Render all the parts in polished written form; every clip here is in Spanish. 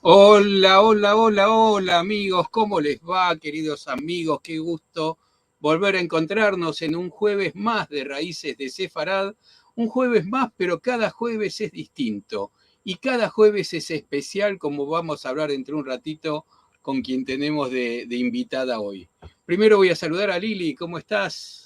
Hola, hola, hola, hola amigos, ¿cómo les va, queridos amigos? Qué gusto volver a encontrarnos en un jueves más de Raíces de Sefarad, un jueves más, pero cada jueves es distinto y cada jueves es especial, como vamos a hablar entre un ratito con quien tenemos de invitada hoy. Primero voy a saludar a Lili, ¿cómo estás?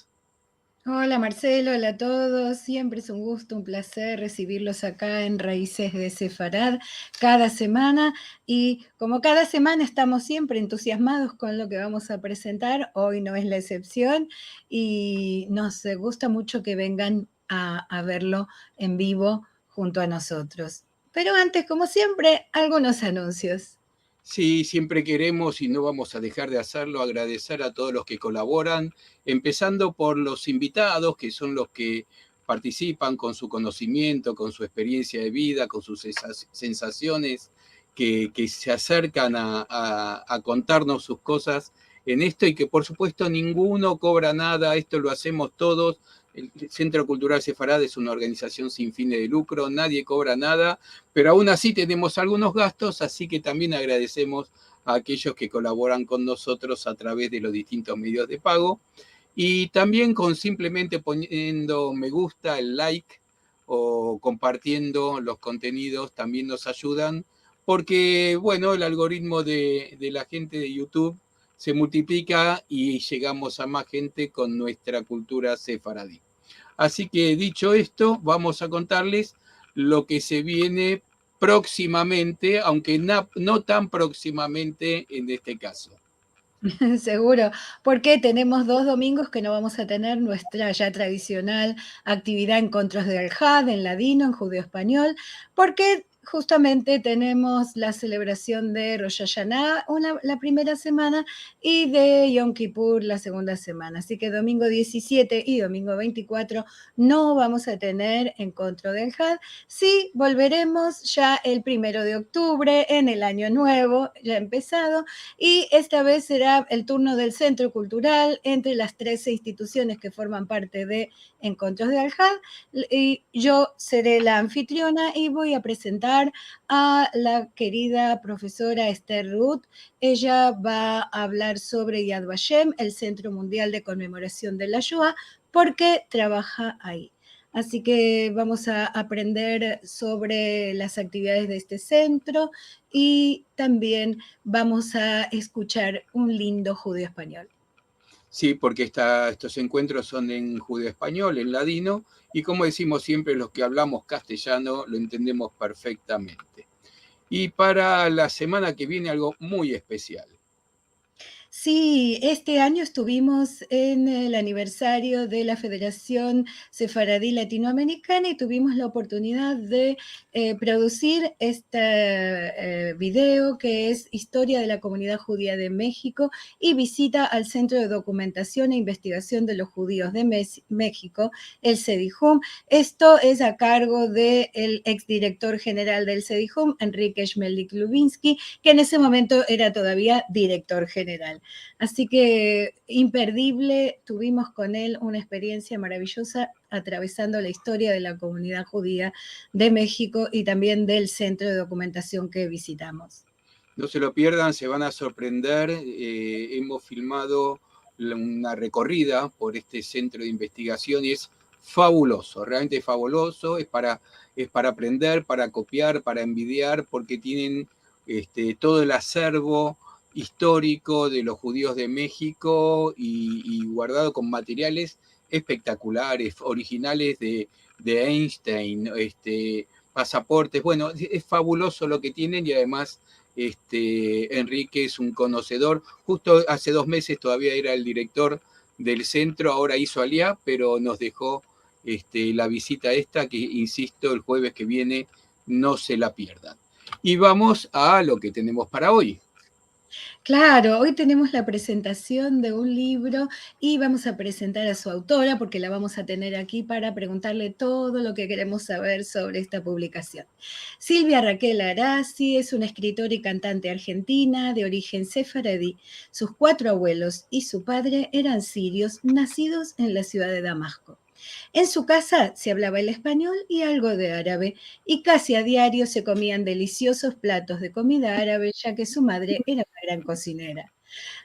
Hola Marcelo, hola a todos. Siempre es un gusto, un placer recibirlos acá en Raíces de Sefarad cada semana. Y como cada semana estamos siempre entusiasmados con lo que vamos a presentar, hoy no es la excepción y nos gusta mucho que vengan a verlo en vivo junto a nosotros. Pero antes, como siempre, algunos anuncios. Sí, siempre queremos y no vamos a dejar de hacerlo, agradecer a todos los que colaboran, empezando por los invitados, que son los que participan con su conocimiento, con su experiencia de vida, con sus sensaciones, que se acercan a contarnos sus cosas en esto y que por supuesto ninguno cobra nada, esto lo hacemos todos. El Centro Cultural Sefarad es una organización sin fines de lucro, nadie cobra nada, pero aún así tenemos algunos gastos, así que también agradecemos a aquellos que colaboran con nosotros a través de los distintos medios de pago y también con simplemente poniendo me gusta, el like o compartiendo los contenidos también nos ayudan porque, bueno, el algoritmo de la gente de YouTube se multiplica y llegamos a más gente con nuestra cultura sefaradí. Así que dicho esto, vamos a contarles lo que se viene próximamente, aunque no tan próximamente en este caso. Seguro, porque tenemos 2 domingos que no vamos a tener nuestra ya tradicional actividad Encontros de Al-Had en ladino, en judeo español, porque justamente tenemos la celebración de Rosh Hashanah la primera semana y de Yom Kippur la segunda semana. Así que domingo 17 y domingo 24 no vamos a tener Encuentro de Al-Had. Sí, volveremos ya el 1 de octubre en el año nuevo, ya empezado, y esta vez será el turno del Centro Cultural entre las 13 instituciones que forman parte de Encuentros de Al-Had, y yo seré la anfitriona y voy a presentar a la querida profesora Esther Ruth. Ella va a hablar sobre Yad Vashem, el Centro Mundial de Conmemoración de la Shoah, porque trabaja ahí. Así que vamos a aprender sobre las actividades de este centro y también vamos a escuchar un lindo judío español. Sí, porque estos encuentros son en judeo español, en ladino, y como decimos siempre, los que hablamos castellano lo entendemos perfectamente. Y para la semana que viene algo muy especial. Sí, este año estuvimos en el aniversario de la Federación Sefaradí Latinoamericana y tuvimos la oportunidad de producir este video que es Historia de la Comunidad Judía de México y visita al Centro de Documentación e Investigación de los Judíos de México, el CEDIJUM. Esto es a cargo del exdirector general del CEDIJUM, Enrique Schmelik Lubinsky, que en ese momento era todavía director general. Así que imperdible, tuvimos con él una experiencia maravillosa atravesando la historia de la comunidad judía de México y también del centro de documentación que visitamos. No se lo pierdan, se van a sorprender. Hemos filmado una recorrida por este centro de investigación y es fabuloso, realmente fabuloso. Es para aprender, para copiar, para envidiar, porque tienen todo el acervo histórico de los judíos de México y guardado con materiales espectaculares, originales de Einstein, pasaportes. Bueno, es fabuloso lo que tienen y además Enrique es un conocedor. Justo hace 2 meses todavía era el director del centro, ahora hizo aliá, pero nos dejó la visita esta, que insisto, el jueves que viene no se la pierdan. Y vamos a lo que tenemos para hoy. Claro, hoy tenemos la presentación de un libro y vamos a presentar a su autora porque la vamos a tener aquí para preguntarle todo lo que queremos saber sobre esta publicación. Silvia Raquel Arasi es una escritora y cantante argentina de origen sefaradí. Sus 4 abuelos y su padre eran sirios nacidos en la ciudad de Damasco. En su casa se hablaba el español y algo de árabe, y casi a diario se comían deliciosos platos de comida árabe, ya que su madre era una gran cocinera.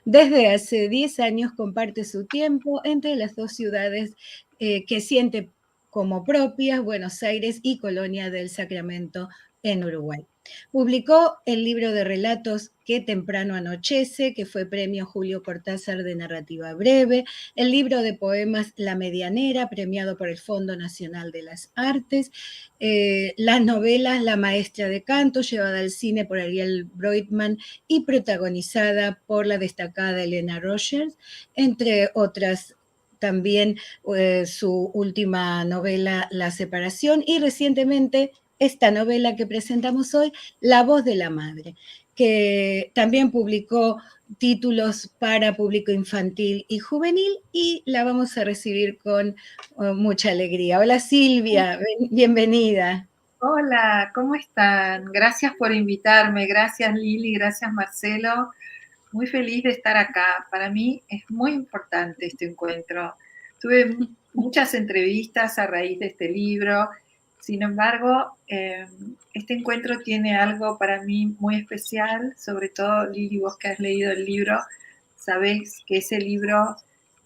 Desde hace 10 años comparte su tiempo entre las dos ciudades que siente como propias, Buenos Aires y Colonia del Sacramento en Uruguay. Publicó el libro de relatos Qué temprano anochece, que fue premio Julio Cortázar de narrativa breve, el libro de poemas La Medianera, premiado por el Fondo Nacional de las Artes, las novelas La Maestra de Canto, llevada al cine por Ariel Breitman y protagonizada por la destacada Elena Rogers, entre otras también su última novela La Separación y recientemente esta novela que presentamos hoy, La Voz de la Madre, que también publicó títulos para público infantil y juvenil y la vamos a recibir con mucha alegría. Hola Silvia, bienvenida. Hola, ¿cómo están? Gracias por invitarme, gracias Lili, gracias Marcelo. Muy feliz de estar acá. Para mí es muy importante este encuentro. Tuve muchas entrevistas a raíz de este libro. Sin embargo, este encuentro tiene algo para mí muy especial. Sobre todo, Lili, vos que has leído el libro, sabés que ese libro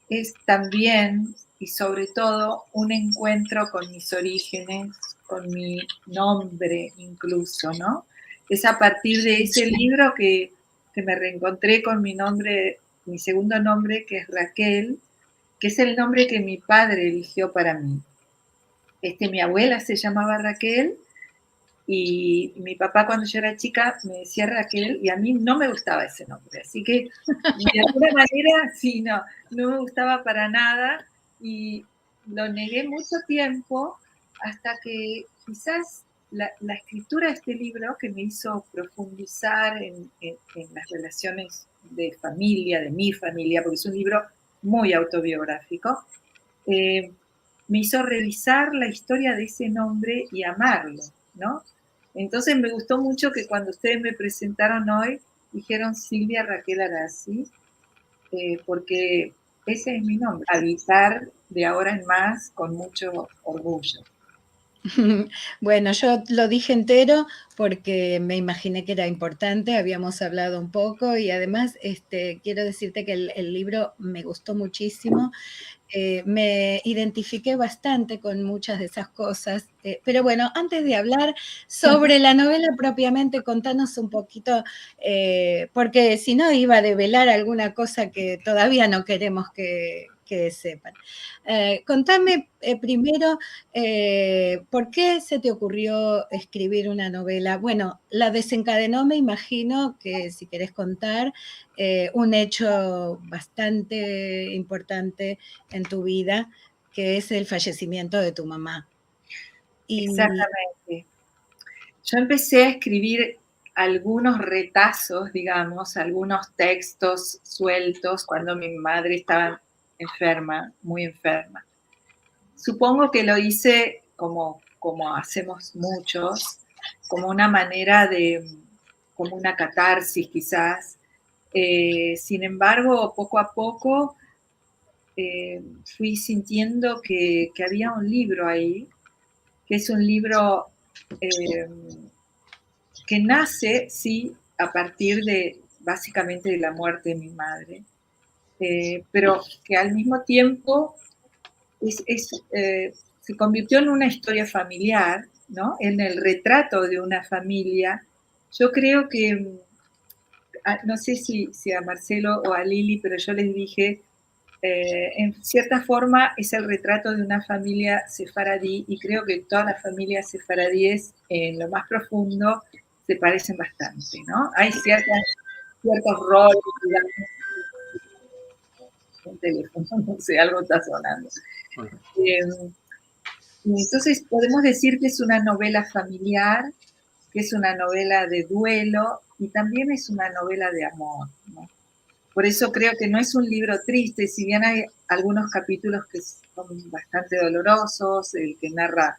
es también y sobre todo un encuentro con mis orígenes, con mi nombre incluso, ¿no? Es a partir de ese libro que me reencontré con mi nombre, mi segundo nombre, que es Raquel, que es el nombre que mi padre eligió para mí. Mi abuela se llamaba Raquel y mi papá cuando yo era chica me decía Raquel y a mí no me gustaba ese nombre. Así que de alguna manera sí, no me gustaba para nada y lo negué mucho tiempo hasta que quizás la escritura de este libro que me hizo profundizar en las relaciones de familia, de mi familia, porque es un libro muy autobiográfico, me hizo revisar la historia de ese nombre y amarlo, ¿no? Entonces me gustó mucho que cuando ustedes me presentaron hoy, dijeron Silvia Raquel Arasi, porque ese es mi nombre, habitar de ahora en más con mucho orgullo. Bueno, yo lo dije entero porque me imaginé que era importante, habíamos hablado un poco y además quiero decirte que el libro me gustó muchísimo. Me identifiqué bastante con muchas de esas cosas, pero bueno, antes de hablar sobre la novela propiamente, contanos un poquito, porque si no iba a develar alguna cosa que todavía no queremos que sepan. Contame primero, ¿por qué se te ocurrió escribir una novela? Bueno, la desencadenó, me imagino que si querés contar, un hecho bastante importante en tu vida, que es el fallecimiento de tu mamá. Exactamente. Yo empecé a escribir algunos retazos, digamos, algunos textos sueltos cuando mi madre estaba enferma, muy enferma. Supongo que lo hice como hacemos muchos, como una manera como una catarsis quizás. Sin embargo, poco a poco fui sintiendo que había un libro ahí, que es un libro que nace, sí, a partir de básicamente de la muerte de mi madre, pero que al mismo tiempo se convirtió en una historia familiar, ¿no? En el retrato de una familia. Yo creo que, no sé si a Marcelo o a Lili, pero yo les dije, en cierta forma es el retrato de una familia sefaradí y creo que todas las familias sefaradíes en lo más profundo se parecen bastante, ¿no? Hay ciertos roles, digamos, un teléfono, no sé, algo está sonando. Entonces podemos decir que es una novela familiar, que es una novela de duelo y también es una novela de amor, ¿no? Por eso creo que no es un libro triste, si bien hay algunos capítulos que son bastante dolorosos, el que narra,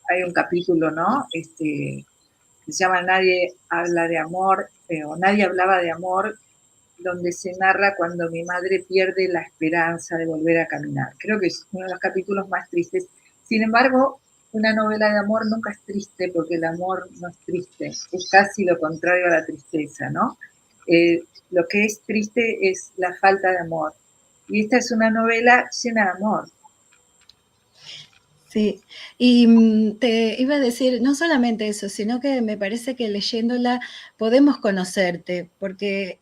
hay un capítulo, ¿no? Que se llama Nadie habla de amor, o Nadie hablaba de amor, donde se narra cuando mi madre pierde la esperanza de volver a caminar. Creo que es uno de los capítulos más tristes. Sin embargo, una novela de amor nunca es triste, porque el amor no es triste, es casi lo contrario a la tristeza, ¿no? Lo que es triste es la falta de amor. Y esta es una novela llena de amor. Sí, y te iba a decir, no solamente eso, sino que me parece que leyéndola podemos conocerte, porque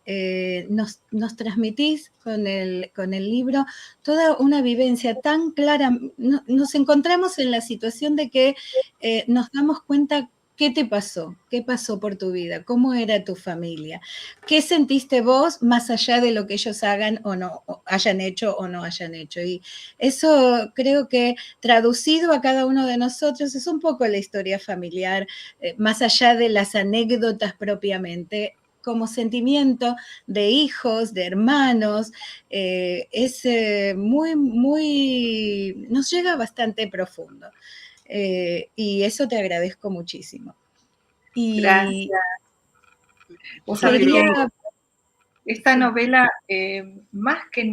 nos transmitís con el libro toda una vivencia tan clara. Nos encontramos en la situación de que nos damos cuenta qué te pasó, qué pasó por tu vida, cómo era tu familia, qué sentiste vos más allá de lo que ellos hagan o no, o hayan hecho o no hayan hecho. Y eso creo que traducido a cada uno de nosotros es un poco la historia familiar, más allá de las anécdotas propiamente, como sentimiento de hijos, de hermanos, es muy, nos llega bastante profundo. Y eso te agradezco muchísimo. Y Gracias. Vos sabés quería... que esta Sí. novela, más que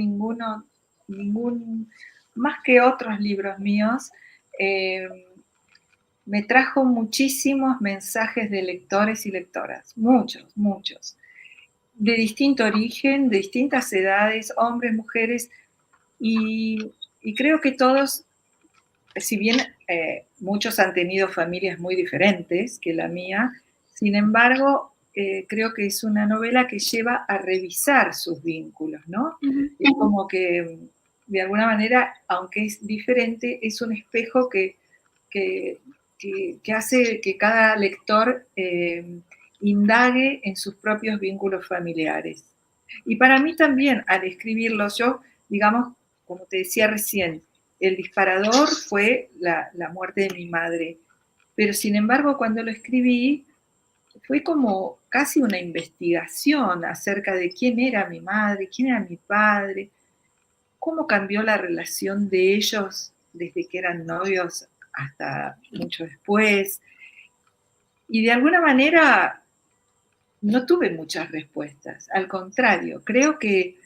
más que otros libros míos, me trajo muchísimos mensajes de lectores y lectoras, muchos, de distinto origen, de distintas edades, hombres, mujeres, y creo que todos, si bien muchos han tenido familias muy diferentes que la mía, sin embargo, creo que es una novela que lleva a revisar sus vínculos, ¿no? Es como que, de alguna manera, aunque es diferente, es un espejo que hace que cada lector indague en sus propios vínculos familiares. Y para mí también, al escribirlo, yo, digamos, como te decía recién, el disparador fue la muerte de mi madre. Pero sin embargo, cuando lo escribí, fue como casi una investigación acerca de quién era mi madre, quién era mi padre, cómo cambió la relación de ellos desde que eran novios hasta mucho después. Y de alguna manera no tuve muchas respuestas. Al contrario, creo que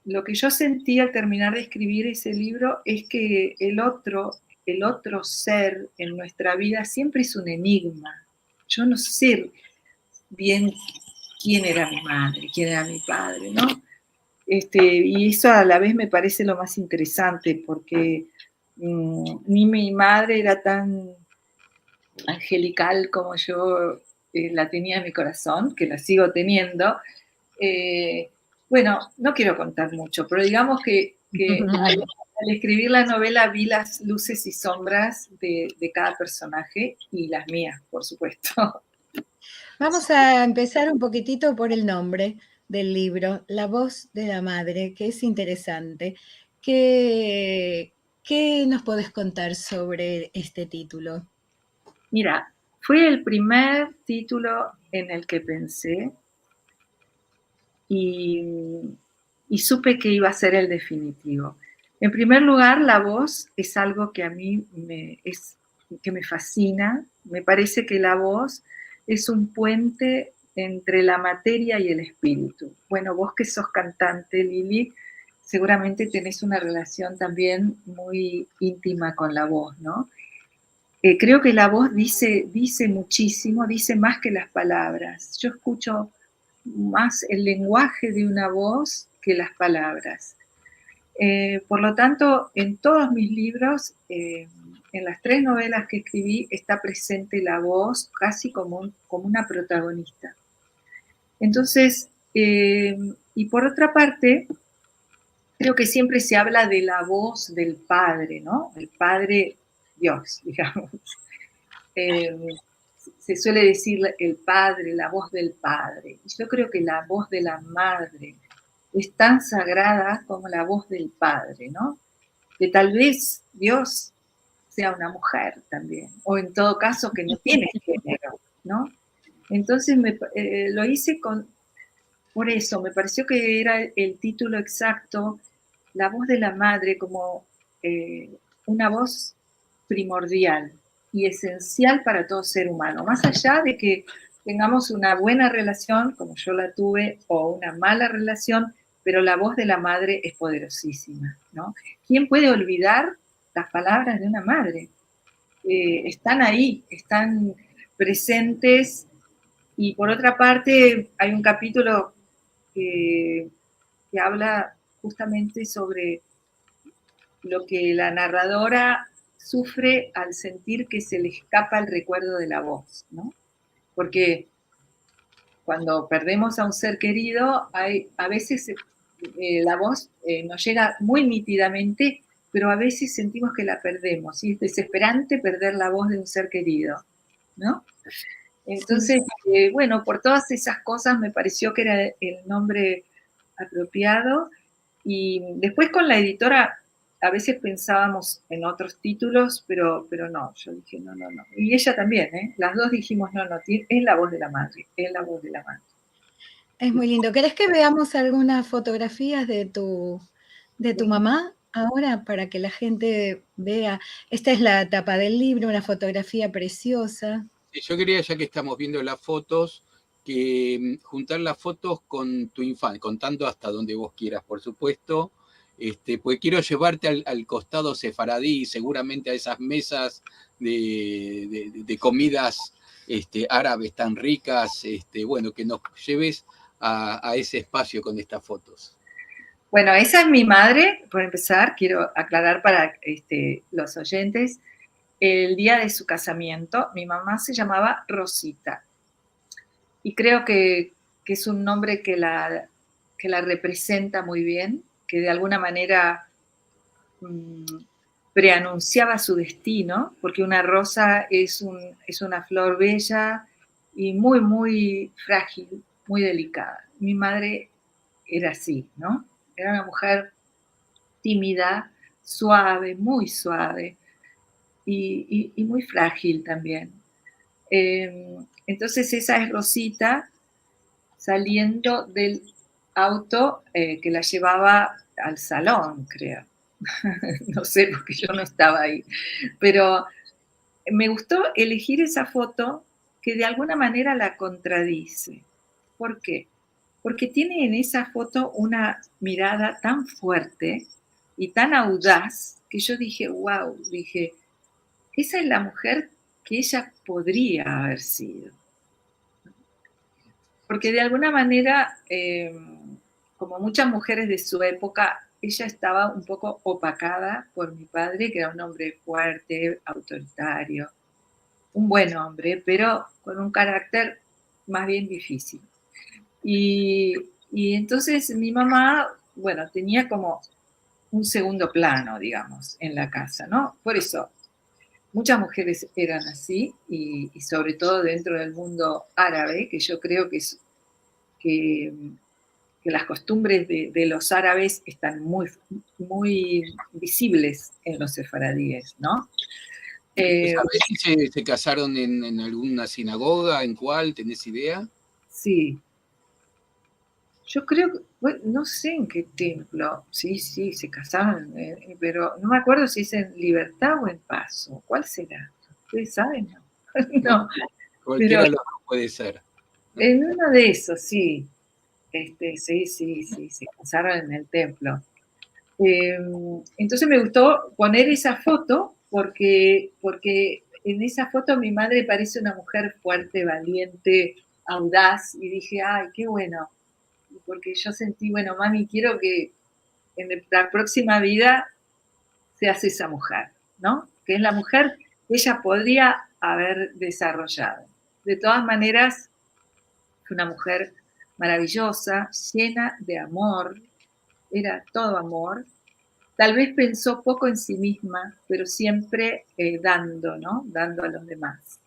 lo que yo sentí al terminar de escribir ese libro es que el otro ser en nuestra vida siempre es un enigma. Yo no sé bien quién era mi madre, quién era mi padre, ¿no? Y eso a la vez me parece lo más interesante, porque ni mi madre era tan angelical como yo la tenía en mi corazón, que la sigo teniendo. Bueno, no quiero contar mucho, pero digamos que al escribir la novela vi las luces y sombras de cada personaje y las mías, por supuesto. Vamos a empezar un poquitito por el nombre del libro, La voz de la madre, que es interesante. ¿Qué nos podés contar sobre este título? Mira, fue el primer título en el que pensé y supe que iba a ser el definitivo. En primer lugar, la voz es algo que a mí que me fascina. Me parece que la voz es un puente entre la materia y el espíritu. Bueno, vos que sos cantante, Lili, seguramente tenés una relación también muy íntima con la voz, ¿no? Creo que la voz dice muchísimo, dice más que las palabras. Yo escucho más el lenguaje de una voz que las palabras. Por lo tanto, en todos mis libros, en las 3 novelas que escribí, está presente la voz casi como una protagonista. Entonces, y por otra parte, creo que siempre se habla de la voz del Padre, ¿no? El Padre Dios, digamos. Se suele decir el Padre, la voz del Padre. Yo creo que la voz de la Madre es tan sagrada como la voz del Padre, ¿no? Que tal vez Dios sea una mujer también, o en todo caso que no tiene género, ¿no? Entonces lo hice por eso, me pareció que era el título exacto, la voz de la madre como una voz primordial y esencial para todo ser humano, más allá de que tengamos una buena relación, como yo la tuve, o una mala relación, pero la voz de la madre es poderosísima, ¿no? ¿Quién puede olvidar las palabras de una madre? Están ahí, están presentes. Y por otra parte, hay un capítulo que habla justamente sobre lo que la narradora sufre al sentir que se le escapa el recuerdo de la voz, ¿no? Porque cuando perdemos a un ser querido, a veces la voz nos llega muy nítidamente, pero a veces sentimos que la perdemos, y es desesperante perder la voz de un ser querido, ¿no? Entonces, bueno, por todas esas cosas me pareció que era el nombre apropiado, y después con la editora a veces pensábamos en otros títulos, pero no, yo dije no. Y ella también, ¿eh? Las dos dijimos no, es la voz de la madre, es la voz de la madre. Es muy lindo. ¿Querés que veamos algunas fotografías de tu mamá ahora para que la gente vea? Esta es la tapa del libro, una fotografía preciosa. Yo quería, ya que estamos viendo las fotos, que juntar las fotos con tu infancia, contando hasta donde vos quieras, por supuesto, pues quiero llevarte al costado sefaradí, seguramente a esas mesas de comidas árabes tan ricas, bueno, que nos lleves a ese espacio con estas fotos. Bueno, esa es mi madre, por empezar, quiero aclarar para los oyentes, el día de su casamiento, mi mamá se llamaba Rosita, y creo que es un nombre que la representa muy bien, que de alguna manera preanunciaba su destino, porque una rosa es una flor bella y muy, muy frágil, muy delicada. Mi madre era así, ¿no? Era una mujer tímida, suave, muy suave y muy frágil también. Entonces esa es Rosita saliendo del auto que la llevaba al salón, creo. No sé, porque yo no estaba ahí. Pero me gustó elegir esa foto que de alguna manera la contradice. ¿Por qué? Porque tiene en esa foto una mirada tan fuerte y tan audaz que yo dije, wow, dije, esa es la mujer que ella podría haber sido. Porque de alguna manera, como muchas mujeres de su época, ella estaba un poco opacada por mi padre, que era un hombre fuerte, autoritario, un buen hombre, pero con un carácter más bien difícil. Y entonces mi mamá, bueno, tenía como un segundo plano, digamos, en la casa, ¿no? Por eso, muchas mujeres eran así, y sobre todo dentro del mundo árabe, que yo creo que es que las costumbres de los árabes están muy, muy visibles en los sefaradíes, ¿no? ¿Sabés si se casaron en alguna sinagoga? ¿En cuál? ¿Tenés idea? Sí. Yo creo que, bueno, no sé en qué templo, sí, se casaron, pero no me acuerdo si es en Libertad o en Paso. ¿Cuál será? ¿Ustedes saben? No. Cualquiera Pero de los dos puede ser. en uno de esos, sí. Sí, se casaron en el templo. Entonces me gustó poner esa foto porque en esa foto mi madre parece una mujer fuerte, valiente, audaz, y dije, ay, qué bueno, porque yo sentí, bueno, mami, quiero que en la próxima vida seas esa mujer, ¿no? Que es la mujer que ella podría haber desarrollado. De todas maneras, fue una mujer maravillosa, llena de amor, era todo amor. Tal vez pensó poco en sí misma, pero siempre dando, ¿no? Dando a los demás.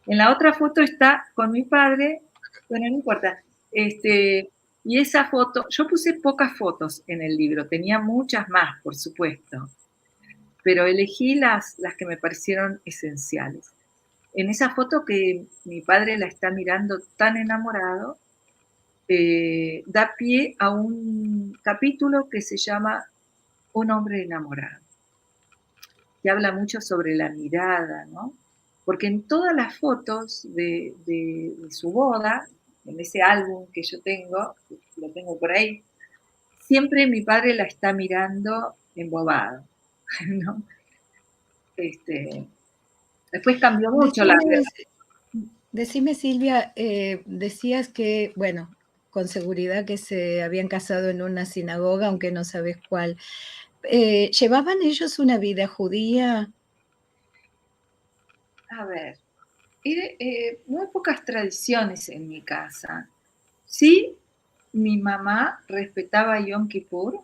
En la otra foto está con mi padre, bueno, no importa. Y esa foto, yo puse pocas fotos en el libro, tenía muchas más, por supuesto, pero elegí las que me parecieron esenciales. En esa foto que mi padre la está mirando tan enamorado, da pie a un capítulo que se llama Un hombre enamorado, que habla mucho sobre la mirada, ¿no? porque en todas las fotos de su boda, en ese álbum que yo tengo, lo tengo por ahí, siempre mi padre la está mirando embobado, ¿no? Después cambió mucho la Decime, Silvia, decías que, bueno, con seguridad que se habían casado en una sinagoga, aunque no sabes cuál. ¿Llevaban ellos una vida judía? A ver, muy pocas tradiciones en mi casa. Sí, mi mamá respetaba a Yom Kippur,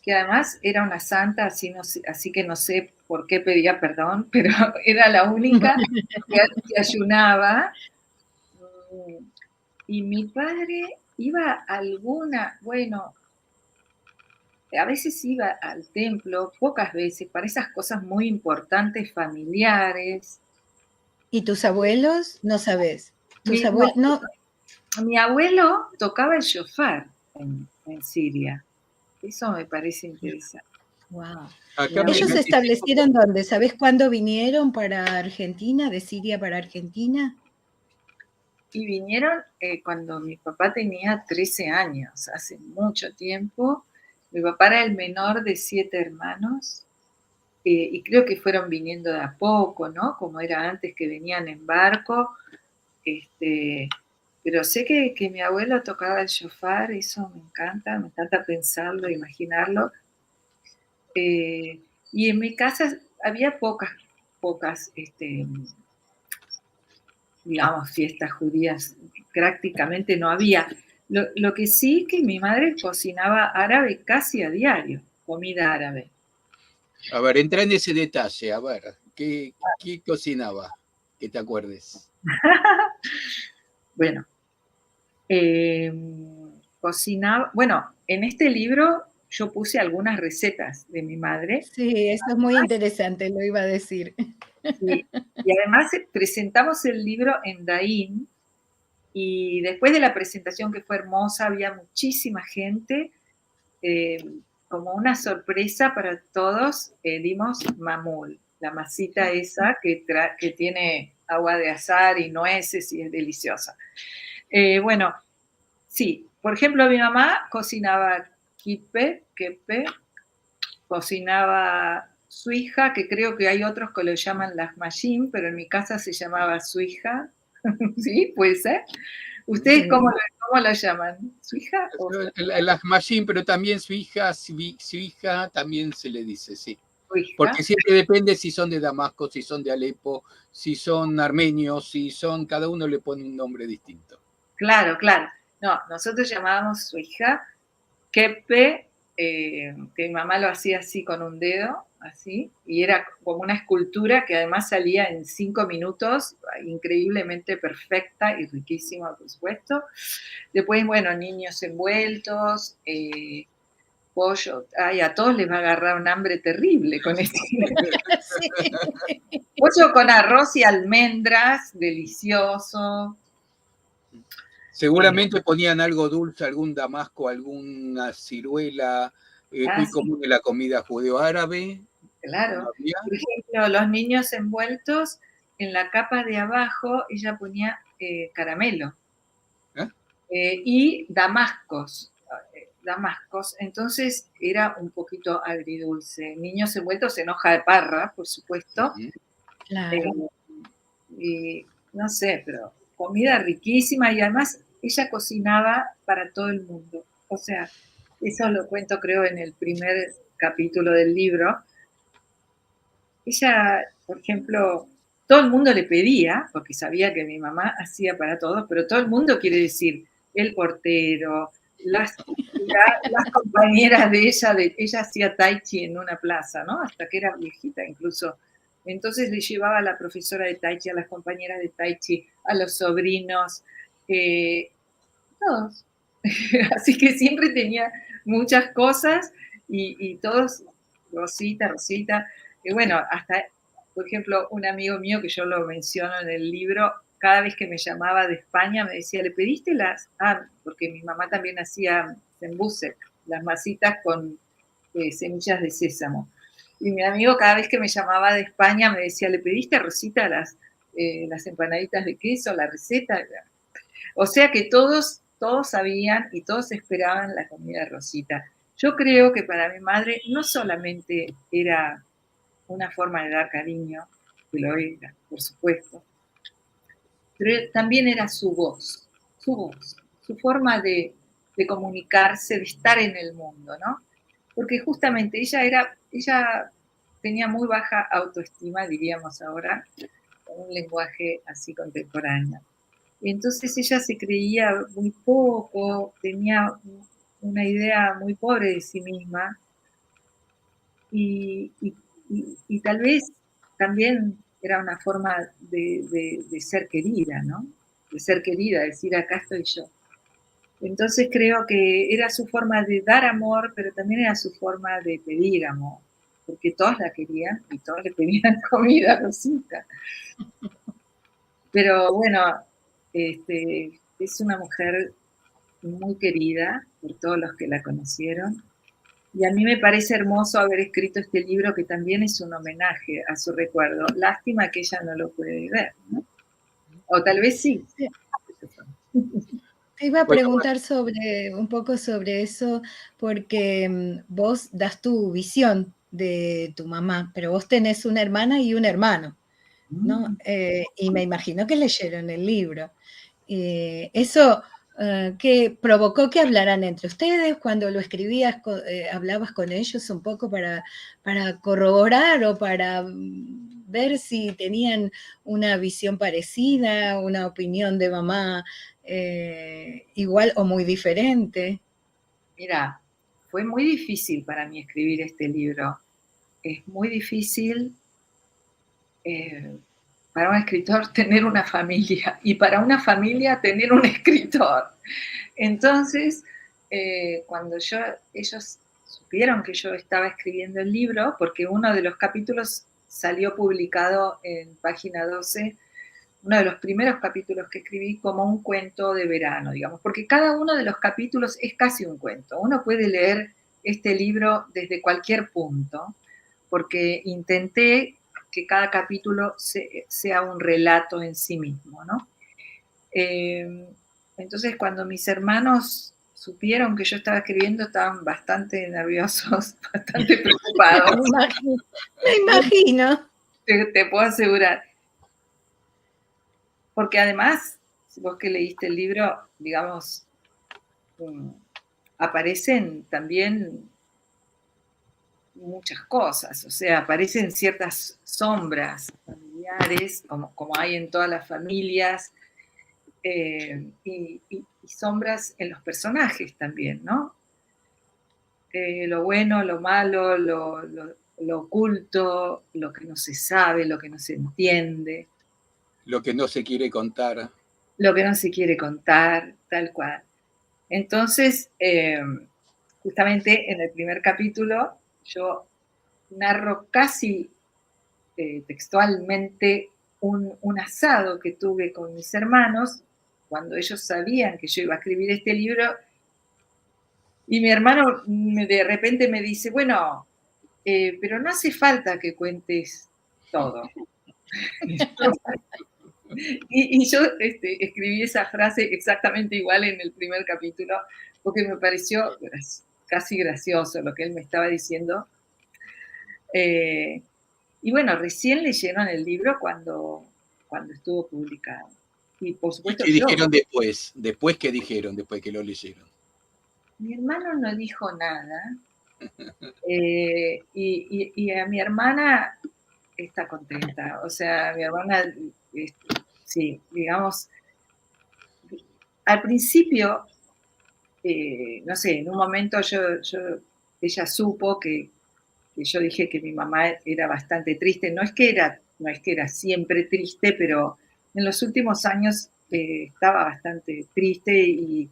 que además era una santa, así que no sé por qué pedía perdón, pero era la única que ayunaba. Y mi padre iba a bueno, a veces iba al templo, pocas veces, para esas cosas muy importantes familiares. ¿Y tus abuelos? No sabes. Tus No, abuelos, no. mi abuelo tocaba el shofar en Siria. Eso me parece interesante. Wow. Acá ¿Ellos me se anticipo. establecieron dónde? ¿Sabés cuándo vinieron para Argentina, de Siria para Argentina? Y vinieron cuando mi papá tenía 13 años, hace mucho tiempo. Mi papá era el menor de 7 hermanos y creo que fueron viniendo de a poco, ¿no? Como era antes que venían en barco. Pero sé que mi abuelo tocaba el shofar, eso me encanta pensarlo, imaginarlo. Y en mi casa había pocas, digamos, fiestas judías, prácticamente no había. Lo que sí que mi madre cocinaba árabe casi a diario, comida árabe. A ver, entra en ese detalle, a ver, ¿qué cocinaba? Que te acuerdes. Bueno, cocinaba, bueno, en este libro yo puse algunas recetas de mi madre. Sí, eso es muy interesante, lo iba a decir. Y además presentamos el libro en Daín y después de la presentación que fue hermosa, había muchísima gente, como una sorpresa para todos, dimos mamul, la masita esa que tiene agua de azahar y nueces y es deliciosa. Bueno, sí, por ejemplo, mi mamá cocinaba kepe, cocinaba su hija, que creo que hay otros que lo llaman lahmacun, pero en mi casa se llamaba su hija. ¿Sí? ¿Puede ser? ¿Ustedes Sí. cómo lo llaman? ¿Su hija? El Ahmashim, pero también su hija también se le dice, sí. ¿Su hija? Porque siempre depende si son de Damasco, si son de Alepo, si son armenios, cada uno le pone un nombre distinto. Claro, claro. No, nosotros llamábamos su hija Kepe, que mi mamá lo hacía así con un dedo, así, y era como una escultura que además salía en 5 minutos, increíblemente perfecta y riquísima, por supuesto. Después, bueno, niños envueltos, pollo, ay, a todos les va a agarrar un hambre terrible con este. Sí. Pollo con arroz y almendras, delicioso. Seguramente ponían algo dulce, algún damasco, alguna ciruela, muy Sí, común en la comida judeo-árabe. claro. ¿No había? Por ejemplo, los niños envueltos, en la capa de abajo ella ponía caramelo ¿Eh? Y damascos. Entonces era un poquito agridulce. Niños envueltos en hoja de parra, por supuesto. Claro. Y no sé, pero comida riquísima y además ella cocinaba para todo el mundo. O sea, eso lo cuento creo en el primer capítulo del libro. Ella, por ejemplo, todo el mundo le pedía, porque sabía que mi mamá hacía para todos, pero todo el mundo quiere decir el portero, las compañeras de ella hacía tai chi en una plaza, ¿no? Hasta que era viejita incluso. Entonces le llevaba a la profesora de tai chi, a las compañeras de tai chi, a los sobrinos, todos. Así que siempre tenía muchas cosas y todos, Rosita. Y bueno, hasta, por ejemplo, un amigo mío que yo lo menciono en el libro, cada vez que me llamaba de España me decía, ¿le pediste las? Ah, porque mi mamá también hacía sembusek, las masitas con semillas de sésamo. Y mi amigo cada vez que me llamaba de España me decía, ¿le pediste a Rosita las empanaditas de queso, la receta? O sea que todos sabían y todos esperaban la comida de Rosita. Yo creo que para mi madre no solamente era una forma de dar cariño, que lo era, por supuesto, pero también era su voz, su forma de comunicarse, de estar en el mundo, ¿no? Porque justamente ella tenía muy baja autoestima, diríamos ahora, con un lenguaje así contemporáneo. Y entonces ella se creía muy poco, tenía una idea muy pobre de sí misma y tal vez también era una forma de ser querida, ¿no? De ser querida, decir, acá estoy yo. Entonces creo que era su forma de dar amor, pero también era su forma de pedir amor, porque todos la querían y todos le pedían comida a Rosita. Pero bueno, es una mujer muy querida por todos los que la conocieron. Y a mí me parece hermoso haber escrito este libro que también es un homenaje a su recuerdo. Lástima que ella no lo puede ver, ¿no? O tal vez sí. Te iba a preguntar un poco sobre eso, porque vos das tu visión de tu mamá, pero vos tenés una hermana y un hermano, ¿no? Y me imagino que leyeron el libro. Eso que provocó que hablaran entre ustedes cuando lo escribías, hablabas con ellos un poco para corroborar o para ver si tenían una visión parecida, una opinión de mamá igual o muy diferente. Mira, fue muy difícil para mí escribir este libro. Es muy difícil para un escritor tener una familia y para una familia tener un escritor. Entonces, cuando ellos supieron que yo estaba escribiendo el libro, porque uno de los capítulos salió publicado en Página 12, uno de los primeros capítulos que escribí como un cuento de verano, digamos, porque cada uno de los capítulos es casi un cuento. Uno puede leer este libro desde cualquier punto, porque intenté que cada capítulo sea un relato en sí mismo, ¿no? Entonces, cuando mis hermanos supieron que yo estaba escribiendo, estaban bastante nerviosos, bastante preocupados. Me imagino. Te puedo asegurar. Porque además, vos que leíste el libro, digamos, aparecen también muchas cosas, o sea, aparecen ciertas sombras familiares, como hay en todas las familias, y sombras en los personajes también, ¿no? Lo bueno, lo malo, lo oculto, lo que no se sabe, lo que no se entiende. Lo que no se quiere contar. Lo que no se quiere contar, tal cual. Entonces, justamente en el primer capítulo, yo narro casi textualmente un asado que tuve con mis hermanos, cuando ellos sabían que yo iba a escribir este libro, y mi hermano de repente me dice, bueno, pero no hace falta que cuentes todo. Y yo escribí esa frase exactamente igual en el primer capítulo, porque me pareció casi gracioso lo que él me estaba diciendo. Y bueno, recién leyeron el libro cuando estuvo publicado. Y por supuesto, ¿Qué dijeron después? ¿Después qué dijeron después que lo leyeron? Mi hermano no dijo nada. Y a mi hermana está contenta. O sea, mi hermana, sí, digamos, al principio, no sé, en un momento ella supo que yo dije que mi mamá era bastante triste. No es que era siempre triste, pero en los últimos años estaba bastante triste y,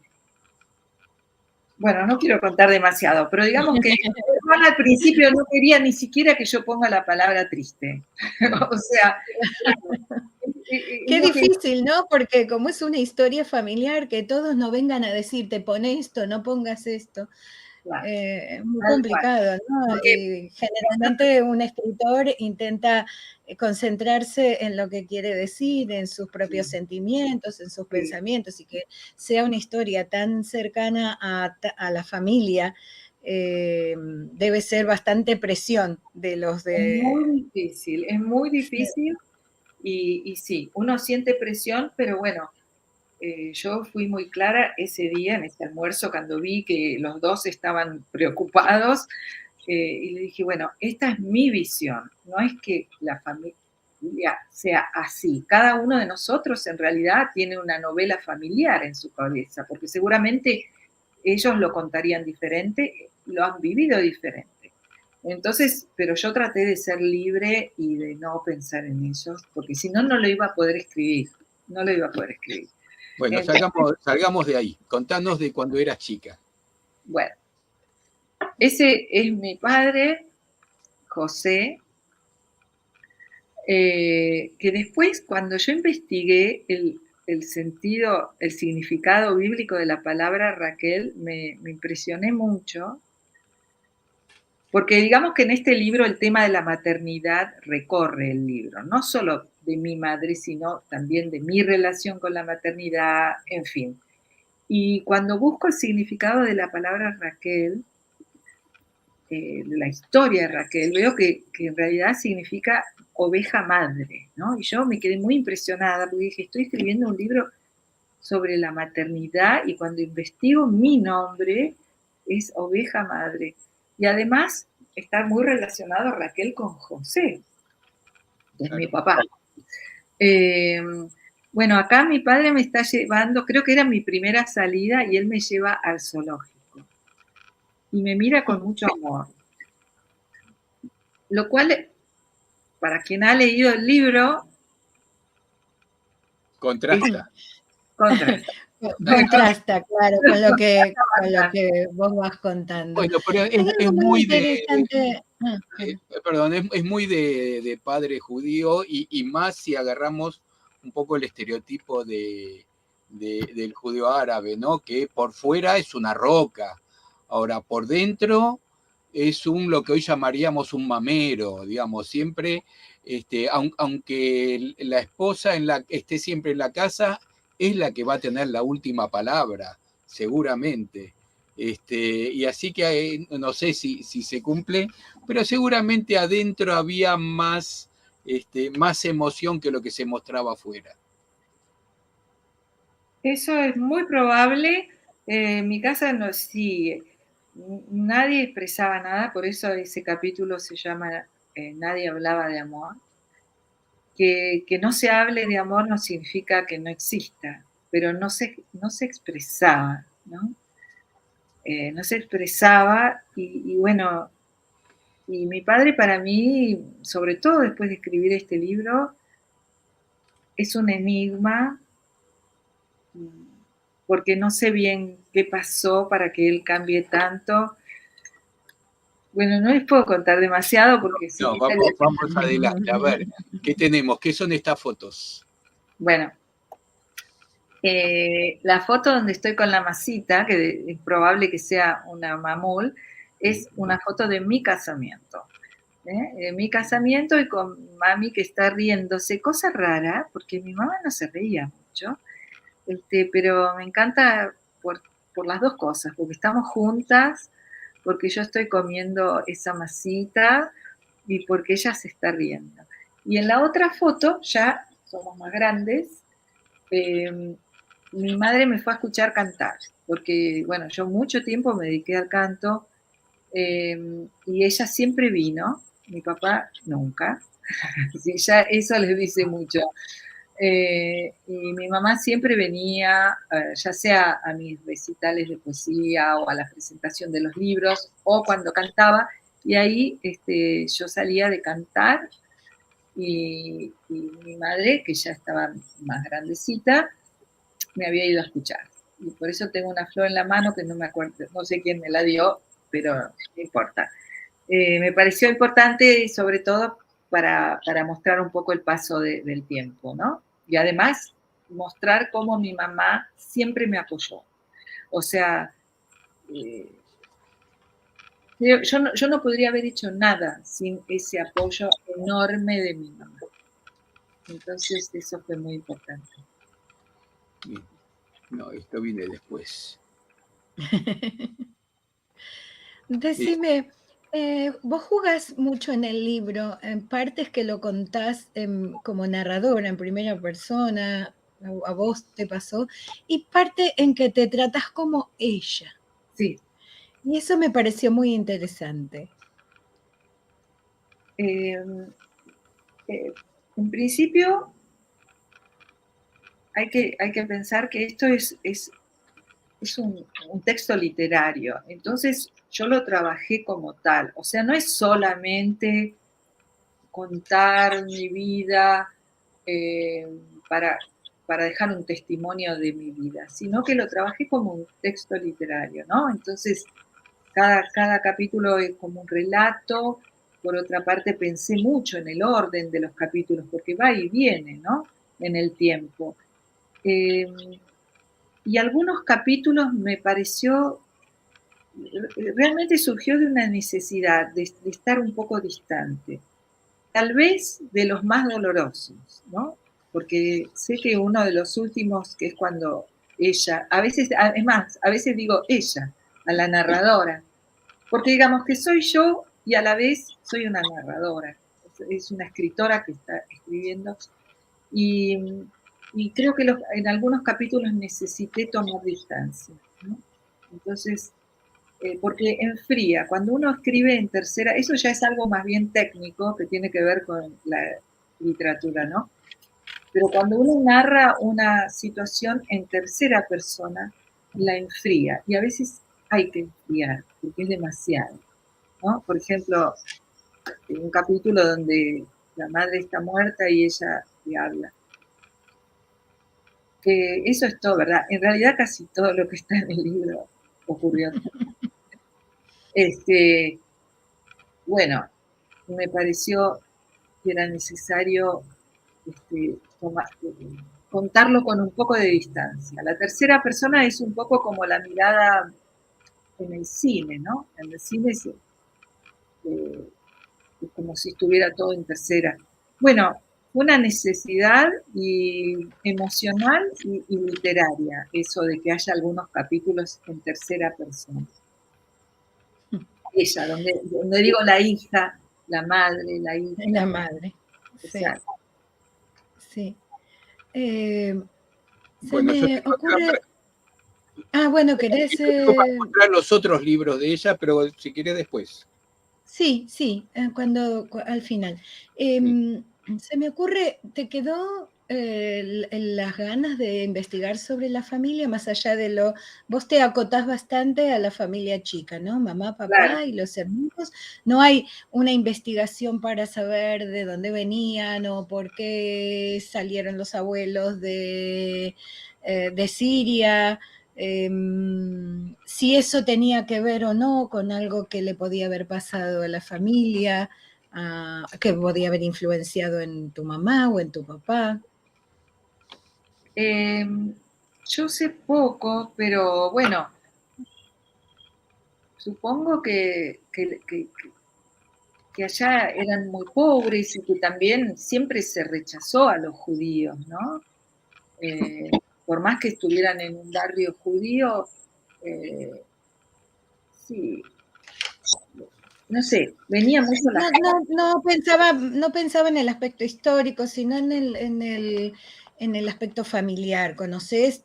bueno, no quiero contar demasiado, pero digamos que mi hermana al principio no quería ni siquiera que yo ponga la palabra triste. O sea, Qué difícil, ¿no? Porque como es una historia familiar, que todos no vengan a decirte, pon esto, no pongas esto. Claro, Es muy tal cual. complicado, ¿no? Y generalmente un escritor intenta concentrarse en lo que quiere decir, en sus propios sentimientos, en sus pensamientos, y que sea una historia tan cercana a la familia, debe ser bastante presión de los de... Es muy difícil y sí, uno siente presión, pero bueno, yo fui muy clara ese día en ese almuerzo cuando vi que los dos estaban preocupados y le dije, bueno, esta es mi visión, no es que la familia sea así. Cada uno de nosotros en realidad tiene una novela familiar en su cabeza, porque seguramente ellos lo contarían diferente, lo han vivido diferente. Entonces, pero yo traté de ser libre y de no pensar en ellos, porque si no, no lo iba a poder escribir, no lo iba a poder escribir. Bueno, salgamos de ahí. Contanos de cuando eras chica. Bueno, ese es mi padre, José, que después cuando yo investigué el sentido, el significado bíblico de la palabra Raquel, me impresioné mucho, porque digamos que en este libro el tema de la maternidad recorre el libro, no solo de mi madre, sino también de mi relación con la maternidad, en fin. Y cuando busco el significado de la palabra Raquel, de la historia de Raquel, veo que en realidad significa oveja madre, ¿no? Y yo me quedé muy impresionada porque dije, estoy escribiendo un libro sobre la maternidad y cuando investigo mi nombre es oveja madre. Y además está muy relacionado Raquel con José, que es mi papá. Bueno, acá mi padre me está llevando, creo que era mi primera salida y él me lleva al zoológico. Y me mira con mucho amor. Lo cual, para quien ha leído el libro, Contrasta. Contrasta. Contrasta, claro, con lo que vos vas contando. Bueno, pero Hay es algo muy muy interesante. perdón, es muy de padre judío y más si agarramos un poco el estereotipo del judío árabe, ¿no? Que por fuera es una roca, ahora por dentro es lo que hoy llamaríamos un mamero, digamos, siempre, aunque la esposa esté siempre en la casa, es la que va a tener la última palabra, seguramente. Y así que no sé si se cumple, pero seguramente adentro había más emoción que lo que se mostraba afuera. Eso es muy probable. En mi casa no, sí, nadie expresaba nada, por eso ese capítulo se llama Nadie hablaba de amor. Que no se hable de amor no significa que no exista, pero no se expresaba, ¿no? No se expresaba y bueno, y mi padre para mí, sobre todo después de escribir este libro, es un enigma porque no sé bien qué pasó para que él cambie tanto. Bueno, no les puedo contar demasiado porque sí. No, vamos adelante. A ver, ¿qué tenemos? ¿Qué son estas fotos? Bueno, la foto donde estoy con la masita, que es probable que sea una mamul, es una foto de mi casamiento. De mi casamiento y con mami que está riéndose, cosa rara, porque mi mamá no se reía mucho, pero me encanta por las dos cosas, porque estamos juntas, porque yo estoy comiendo esa masita y porque ella se está riendo. Y en la otra foto, ya somos más grandes, mi madre me fue a escuchar cantar, porque, bueno, yo mucho tiempo me dediqué al canto y ella siempre vino, mi papá nunca, sí, ya eso les dice mucho. Y mi mamá siempre venía, ya sea a mis recitales de poesía o a la presentación de los libros o cuando cantaba, y ahí yo salía de cantar y mi madre, que ya estaba más grandecita, me había ido a escuchar. Y por eso tengo una flor en la mano que no me acuerdo, no sé quién me la dio, pero no importa. Me pareció importante, sobre todo, para mostrar un poco el paso del tiempo, ¿no? Y además mostrar cómo mi mamá siempre me apoyó. O sea, yo no podría haber hecho nada sin ese apoyo enorme de mi mamá. Entonces eso fue muy importante. Bien. No, esto viene después. Decime, vos jugás mucho en el libro, en partes que lo contás como narradora, en primera persona, a vos te pasó, y parte en que te tratás como ella. Sí. Y eso me pareció muy interesante. En principio hay que pensar que esto es un texto literario, entonces yo lo trabajé como tal, o sea, no es solamente contar mi vida para dejar un testimonio de mi vida, sino que lo trabajé como un texto literario, ¿no? Entonces, cada capítulo es como un relato. Por otra parte, pensé mucho en el orden de los capítulos, porque va y viene, ¿no? En el tiempo. Y algunos capítulos me pareció, realmente surgió de una necesidad de estar un poco distante. Tal vez de los más dolorosos, ¿no? Porque sé que uno de los últimos, que es cuando ella, a veces, es más, a veces digo ella, a la narradora, porque digamos que soy yo y a la vez soy una narradora, es una escritora que está escribiendo, y creo que en algunos capítulos necesité tomar distancia, ¿no? Entonces, porque enfría, cuando uno escribe en tercera, eso ya es algo más bien técnico que tiene que ver con la literatura, ¿no? Pero cuando uno narra una situación en tercera persona, la enfría, y a veces hay que enfriar, porque es demasiado, ¿no? Por ejemplo, en un capítulo donde la madre está muerta y ella le habla. Que eso es todo, ¿verdad? En realidad casi todo lo que está en el libro ocurrió. Bueno, me pareció que era necesario contarlo con un poco de distancia. La tercera persona es un poco como la mirada en el cine, ¿no? En el cine es como si estuviera todo en tercera. Bueno, una necesidad emocional y literaria, eso de que haya algunos capítulos en tercera persona. Ella, donde digo la hija, la madre, la hija. La madre, sí. Exacto. Sí. Bueno, yo me tengo ocurre... acá, bueno, querés... yo tengo para mostrar los otros libros de ella, pero si querés después. Sí, al final. Se me ocurre, ¿te quedó las ganas de investigar sobre la familia, más allá de vos te acotás bastante a la familia chica, ¿no? Mamá, Claro. papá y los hermanos. No hay una investigación para saber de dónde venían o por qué salieron los abuelos de Siria. Si eso tenía que ver o no con algo que le podía haber pasado a la familia, que podía haber influenciado en tu mamá o en tu papá. Yo sé poco, pero bueno, supongo que allá eran muy pobres y que también siempre se rechazó a los judíos, ¿no? Por más que estuvieran en un barrio judío, sí, no sé, venía mucho la gente. No pensaba en el aspecto histórico, sino en el aspecto familiar. ¿Conoces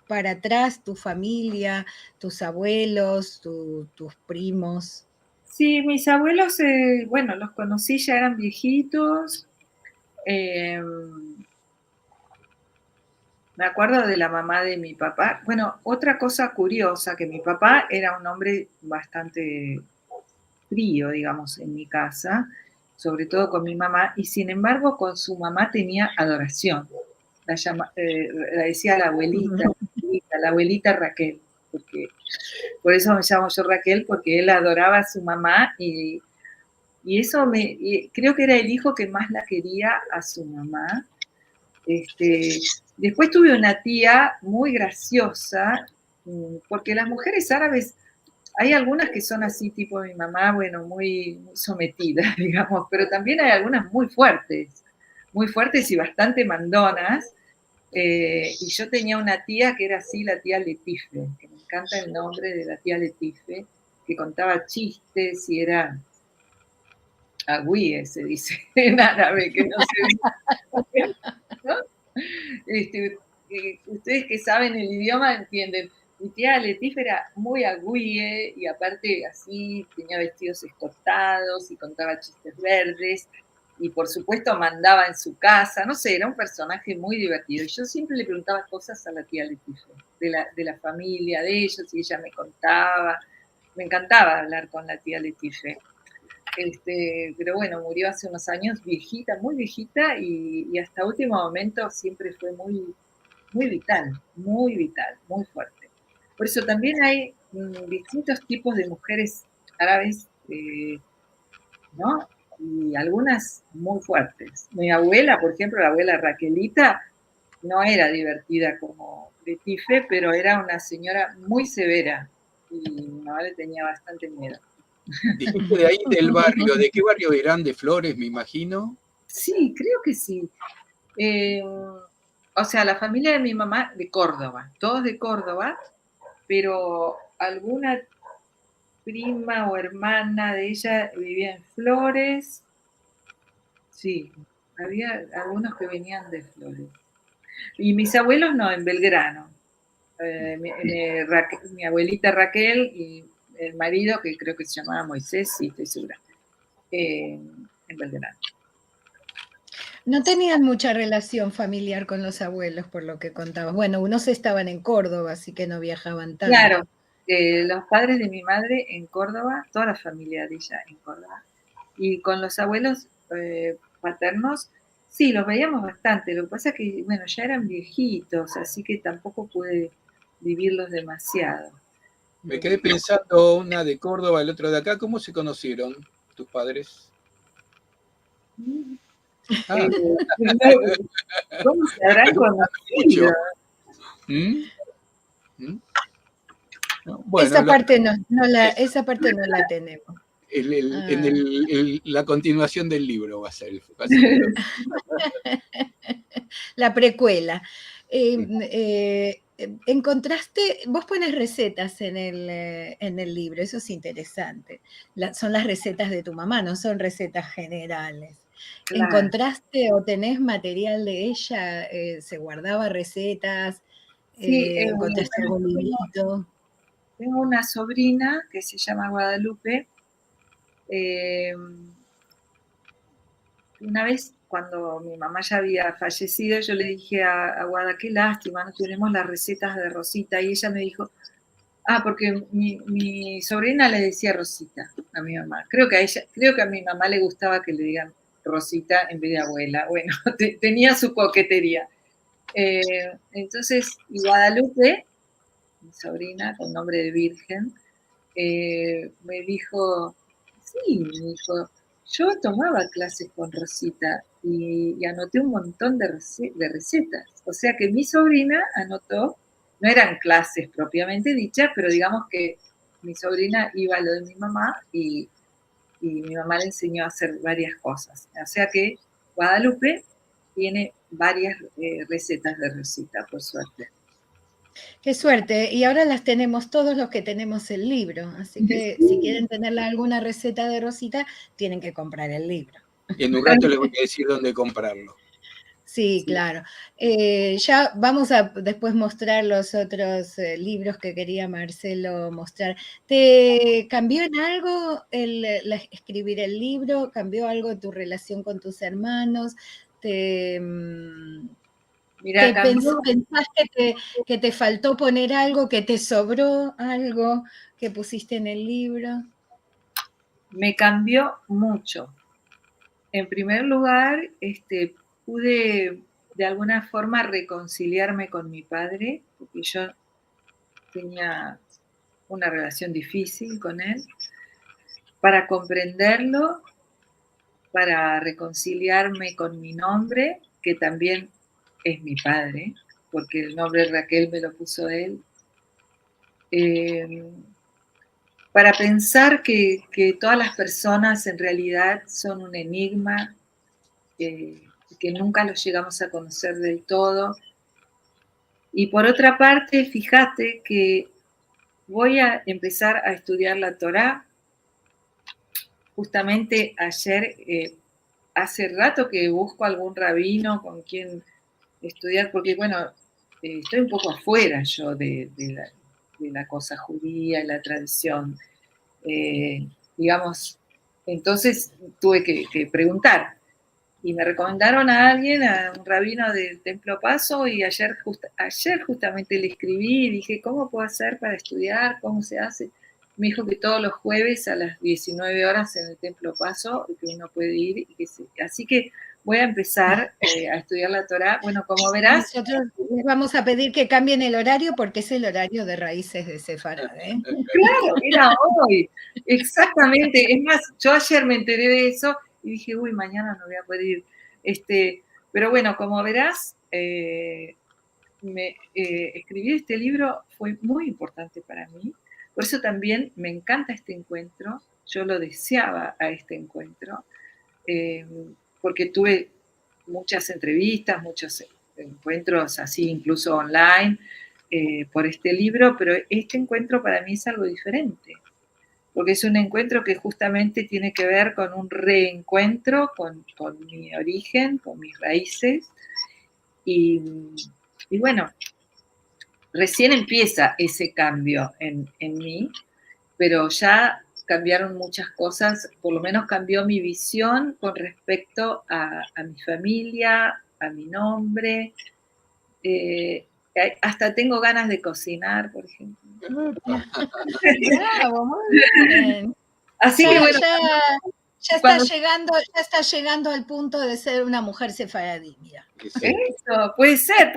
para atrás tu familia, tus abuelos, tus primos? Sí, mis abuelos, bueno, los conocí, ya eran viejitos. Me acuerdo de la mamá de mi papá. Bueno, otra cosa curiosa, que mi papá era un hombre bastante frío, digamos, en mi casa, sobre todo con mi mamá, y sin embargo con su mamá tenía adoración. La decía la abuelita Raquel, por eso me llamo yo Raquel, porque él adoraba a su mamá y eso creo que era el hijo que más la quería a su mamá. Después tuve una tía muy graciosa, porque las mujeres árabes, hay algunas que son así, tipo mi mamá, bueno, muy, muy sometidas, digamos, pero también hay algunas muy fuertes y bastante mandonas. Y yo tenía una tía que era así, la tía Letife, que me encanta el nombre de la tía Letife, que contaba chistes y era agüíe, se dice en árabe, que no se dice, ¿no? Ustedes que saben el idioma entienden. Mi tía Letifa era muy agüíe y aparte así tenía vestidos escotados y contaba chistes verdes y por supuesto mandaba en su casa, no sé, era un personaje muy divertido. Y yo siempre le preguntaba cosas a la tía Letifa, de la familia de ellos, y ella me contaba. Me encantaba hablar con la tía Letifa. Pero bueno, murió hace unos años, viejita, muy viejita, y hasta último momento siempre fue muy, muy vital, muy fuerte. Por eso también hay distintos tipos de mujeres árabes, ¿no? Y algunas muy fuertes. Mi abuela, por ejemplo, la abuela Raquelita, no era divertida como Letife, pero era una señora muy severa y mi mamá le tenía bastante miedo. Dijiste de ahí del barrio, ¿de qué barrio eran? De Flores, me imagino. Sí, creo que sí. O sea, la familia de mi mamá de Córdoba, todos de Córdoba, pero alguna prima o hermana de ella vivía en Flores. Sí, había algunos que venían de Flores. Y mis abuelos no, en Belgrano. Mi abuelita Raquel y el marido, que creo que se llamaba Moisés, sí, estoy segura, en Belgrano. No tenían mucha relación familiar con los abuelos, por lo que contabas. Bueno, unos estaban en Córdoba, así que no viajaban tanto. Claro, los padres de mi madre en Córdoba, toda la familia de ella en Córdoba, y con los abuelos paternos, sí, los veíamos bastante. Lo que pasa es que, bueno, ya eran viejitos, así que tampoco pude vivirlos demasiado. Me quedé pensando, una de Córdoba, el otro de acá. ¿Cómo se conocieron tus padres? Ah, ¿Cómo se habrán pero conocido? ¿Mm? ¿Mm? No, bueno, Esa parte esa parte no la tenemos. la continuación del libro va a ser. La precuela. Encontraste, vos pones recetas en el libro, eso es interesante. Son las recetas de tu mamá, no son recetas generales. Claro. ¿Encontraste o tenés material de ella? ¿Se guardaba recetas? Sí, ¿Encontraste algún librito? tengo una sobrina que se llama Guadalupe. Una vez, cuando mi mamá ya había fallecido, yo le dije a Guada, qué lástima, no tenemos las recetas de Rosita. Y ella me dijo, porque mi sobrina le decía Rosita a mi mamá. Creo que a mi mamá le gustaba que le digan Rosita en vez de abuela. Bueno, tenía su coquetería. Entonces, y Guadalupe, mi sobrina, con nombre de Virgen, me dijo, sí, me dijo, yo tomaba clases con Rosita y anoté un montón de recetas. O sea que mi sobrina anotó, no eran clases propiamente dichas, pero digamos que mi sobrina iba a lo de mi mamá y mi mamá le enseñó a hacer varias cosas. O sea que Guadalupe tiene varias recetas de Rosita, por suerte. Qué suerte. Y ahora las tenemos todos los que tenemos el libro. Así que si quieren tener alguna receta de Rosita, tienen que comprar el libro. Y en un rato les voy a decir dónde comprarlo. Sí, claro. Ya vamos a después mostrar los otros libros que quería Marcelo mostrar. ¿Te cambió en algo escribir el libro? ¿Cambió algo tu relación con tus hermanos? Mira, ¿Pensás que te faltó poner algo, que te sobró algo que pusiste en el libro? me cambió mucho. En primer lugar, pude de alguna forma reconciliarme con mi padre, porque yo tenía una relación difícil con él, para comprenderlo, para reconciliarme con mi nombre, que también es mi padre, porque el nombre Raquel me lo puso él, para pensar que todas las personas en realidad son un enigma, que nunca los llegamos a conocer del todo. Y por otra parte, fíjate que voy a empezar a estudiar la Torá. Justamente ayer, hace rato que busco algún rabino con quien estudiar, porque bueno, estoy un poco afuera yo de la cosa judía y la tradición. Digamos, entonces tuve que preguntar. Y me recomendaron a alguien, a un rabino del Templo Paso, y ayer justamente le escribí y dije, ¿cómo puedo hacer para estudiar? ¿Cómo se hace? Me dijo que todos los jueves a las 19 horas en el Templo Paso, que uno puede ir. Así que voy a empezar a estudiar la Torá. Bueno, como verás... Nosotros les vamos a pedir que cambien el horario porque es el horario de Raíces de Sefarad, ¿eh? Claro, era hoy, exactamente. Es más, yo ayer me enteré de eso y dije, uy, mañana no voy a poder ir. Pero bueno, como verás, escribir este libro fue muy importante para mí. Por eso también me encanta este encuentro. Yo lo deseaba a este encuentro, porque tuve muchas entrevistas, muchos encuentros así, incluso online, por este libro, pero este encuentro para mí es algo diferente, porque es un encuentro que justamente tiene que ver con un reencuentro con mi origen, con mis raíces, y bueno, recién empieza ese cambio en mí, pero ya cambiaron muchas cosas, por lo menos cambió mi visión con respecto a mi familia, a mi nombre. Hasta tengo ganas de cocinar, por ejemplo. Bravo, muy bien. Así que bueno, ya está llegando al punto de ser una mujer sefaradí, mira. Eso, puede ser.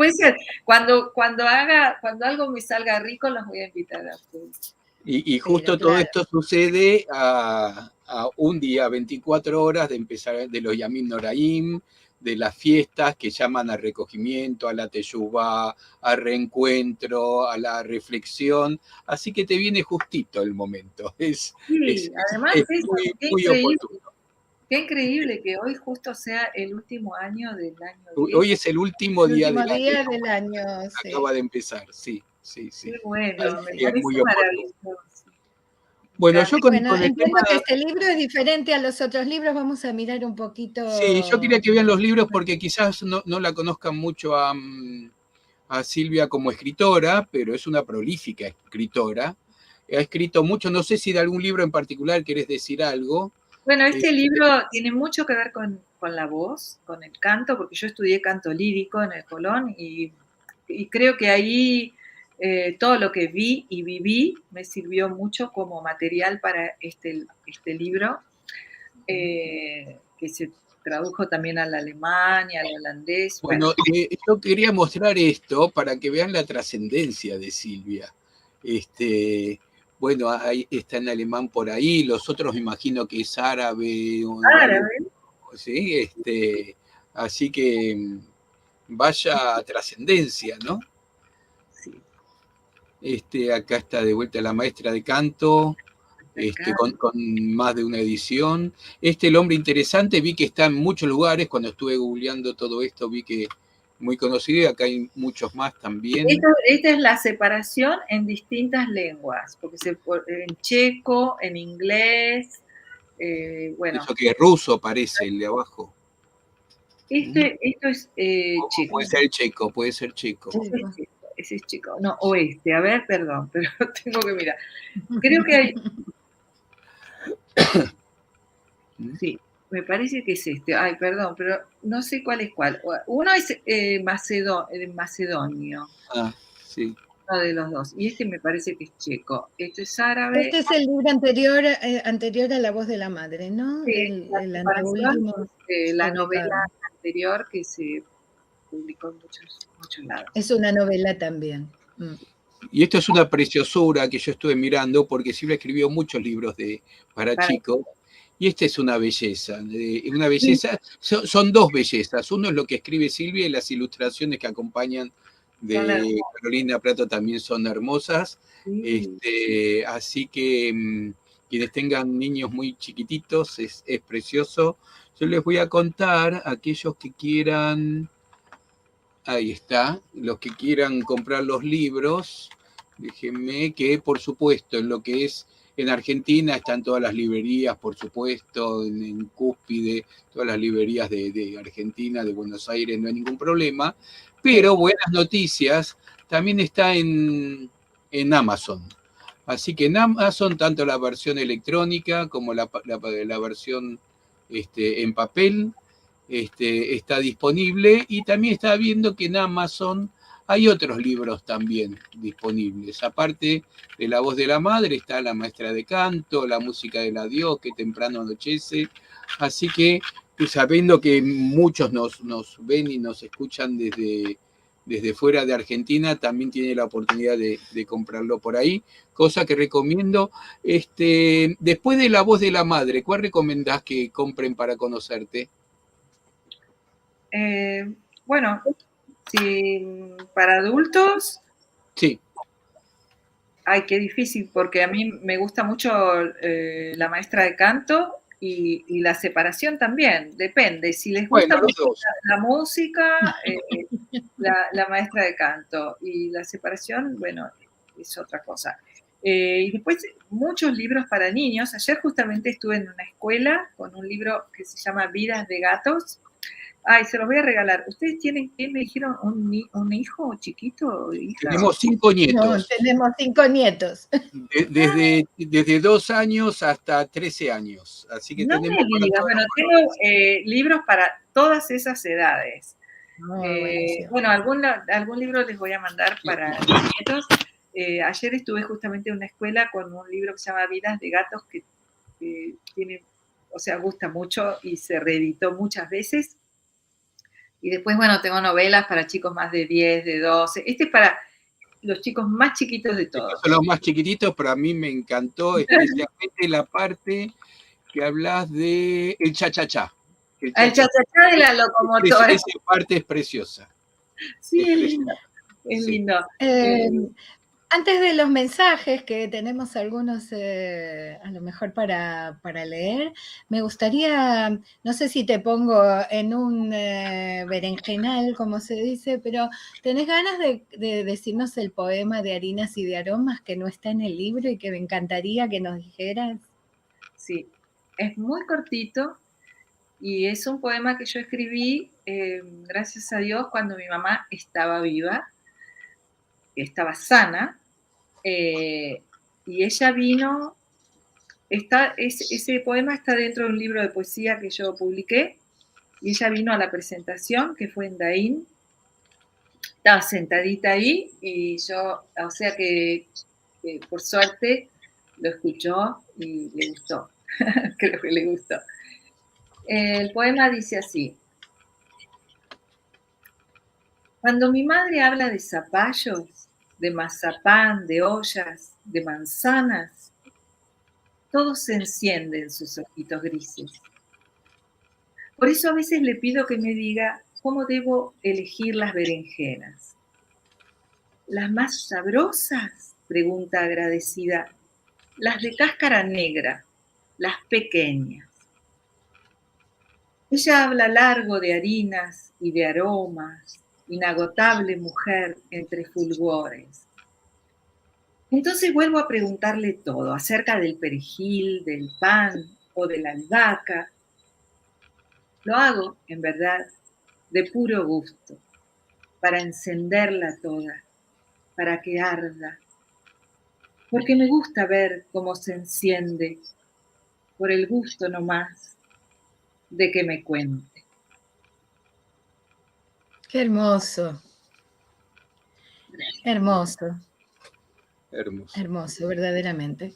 Cuando algo me salga rico, los voy a invitar a ustedes. Y justo todo esto sucede a un día, 24 horas de empezar de los Yamim Noraim, de las fiestas que llaman al recogimiento, a la teyubá, al reencuentro, a la reflexión. Así que te viene justito el momento. Además es muy oportuno. Qué increíble que hoy justo sea el último año del año. Hoy es el último día del año. Acaba de empezar, sí. Qué bueno, me es muy maravilloso. Bueno, yo entiendo que este libro es diferente a los otros libros, vamos a mirar un poquito. Sí, yo quería que vean los libros porque quizás no la conozcan mucho a Silvia como escritora, pero es una prolífica escritora. Ha escrito mucho, no sé si de algún libro en particular querés decir algo. Bueno, este libro tiene mucho que ver con la voz, con el canto, porque yo estudié canto lírico en el Colón y creo que ahí todo lo que vi y viví me sirvió mucho como material para este libro, que se tradujo también al alemán y al holandés. Bueno, yo quería mostrar esto para que vean la trascendencia de Silvia. Bueno, ahí está en alemán por ahí, los otros me imagino que es árabe. Árabe. Sí, así que vaya trascendencia, ¿no? Sí. Acá está de vuelta la maestra de canto, con más de una edición. El hombre interesante, vi que está en muchos lugares, cuando estuve googleando todo esto, vi que muy conocido, y acá hay muchos más también. Esta es la separación en distintas lenguas, porque en checo, en inglés, bueno. Eso que es ruso parece, el de abajo. Esto es checo. Puede ser checo. Ese es checo. No, oeste. A ver, perdón, pero tengo que mirar. Creo que hay... Sí, me parece que es este. Ay, perdón, pero no sé cuál es cuál. Uno es macedonio. Ah, sí. Uno de los dos. Y este me parece que es checo. Este es árabe. Este es el libro anterior a La voz de la madre, ¿no? Sí, la novela anterior que se publicó en muchos lados. Es una novela también. Y esto es una preciosura que yo estuve mirando, porque Silvia escribió muchos libros para chicos, Y esta es una belleza, una Sí, belleza, son dos bellezas. Uno es lo que escribe Silvia y las ilustraciones que acompañan son de Carolina Prato también son hermosas. hermosas. Así que quienes tengan niños muy chiquititos, es precioso. Yo les voy a contar a aquellos que quieran, ahí está, los que quieran comprar los libros, déjenme que, por supuesto, en lo que es en Argentina están todas las librerías, por supuesto, en Cúspide, todas las librerías de Argentina, de Buenos Aires, no hay ningún problema. Pero buenas noticias, también está en Amazon. Así que en Amazon, tanto la versión electrónica como la versión en papel está disponible. Y también está viendo que en Amazon hay otros libros también disponibles. Aparte de La voz de la madre, está La maestra de canto, La música del adiós, Que temprano anochece. Así que, sabiendo que muchos nos ven y nos escuchan desde fuera de Argentina, también tiene la oportunidad de comprarlo por ahí, cosa que recomiendo. Después de La voz de la madre, ¿cuál recomendás que compren para conocerte? Bueno, si para adultos, Sí. ay, qué difícil, porque a mí me gusta mucho La maestra de canto y La separación también, depende. Si les Bueno, gusta los mucho dos. la música, la maestra de canto y La separación, bueno, es otra cosa. Y después muchos libros para niños. Ayer justamente estuve en una escuela con un libro que se llama Vidas de gatos. Ay, se los voy a regalar. ¿Ustedes tienen, qué me dijeron, un hijo chiquito? ¿Hija? Tenemos 5 No, nietos, tenemos 5 nietos. desde 2 años hasta 13 años, así que No me tenemos para digas. todos Bueno, los tengo colores. libros para todas esas edades. Oh, buenísimo. Bueno, algún libro les voy a mandar para los nietos. Ayer estuve justamente en una escuela con un libro que se llama Vidas de gatos, que tiene, o sea, gusta mucho y se reeditó muchas veces. Y después, bueno, tengo novelas para chicos más de 10, de 12. Este es para los chicos más chiquitos de Estos son todos. los más chiquititos, pero a mí me encantó especialmente la parte que hablas de el cha-cha-cha. El El cha-cha-cha, chachachá de la locomotora. esa parte es preciosa. Sí, Es es preciosa, lindo. Es sí. lindo. Eh, Antes de los mensajes, que tenemos algunos a lo mejor para leer, me gustaría, no sé si te pongo en un berenjenal, como se dice, pero ¿tenés ganas de decirnos el poema de Harinas y de Aromas que no está en el libro y que me encantaría que nos dijeras? Sí, es muy cortito y es un poema que yo escribí, gracias a Dios, cuando mi mamá estaba viva, estaba sana, y ella vino, ese poema está dentro de un libro de poesía que yo publiqué, y ella vino a la presentación, que fue en Daín, estaba sentadita ahí, y yo, o sea que por suerte lo escuchó y le gustó, creo que le gustó. El poema dice así: cuando mi madre habla de zapallos, de mazapán, de ollas, de manzanas, todo se enciende en sus ojitos grises. Por eso a veces le pido que me diga cómo debo elegir las berenjenas. ¿Las más sabrosas? Pregunta agradecida. Las de cáscara negra, las pequeñas. Ella habla largo de harinas y de aromas, inagotable mujer entre fulgores. Entonces vuelvo a preguntarle todo, acerca del perejil, del pan o de la albahaca. Lo hago, en verdad, de puro gusto, para encenderla toda, para que arda, porque me gusta ver cómo se enciende, por el gusto nomás de que me cuente. Qué hermoso, hermoso, Hermoso. hermoso, verdaderamente.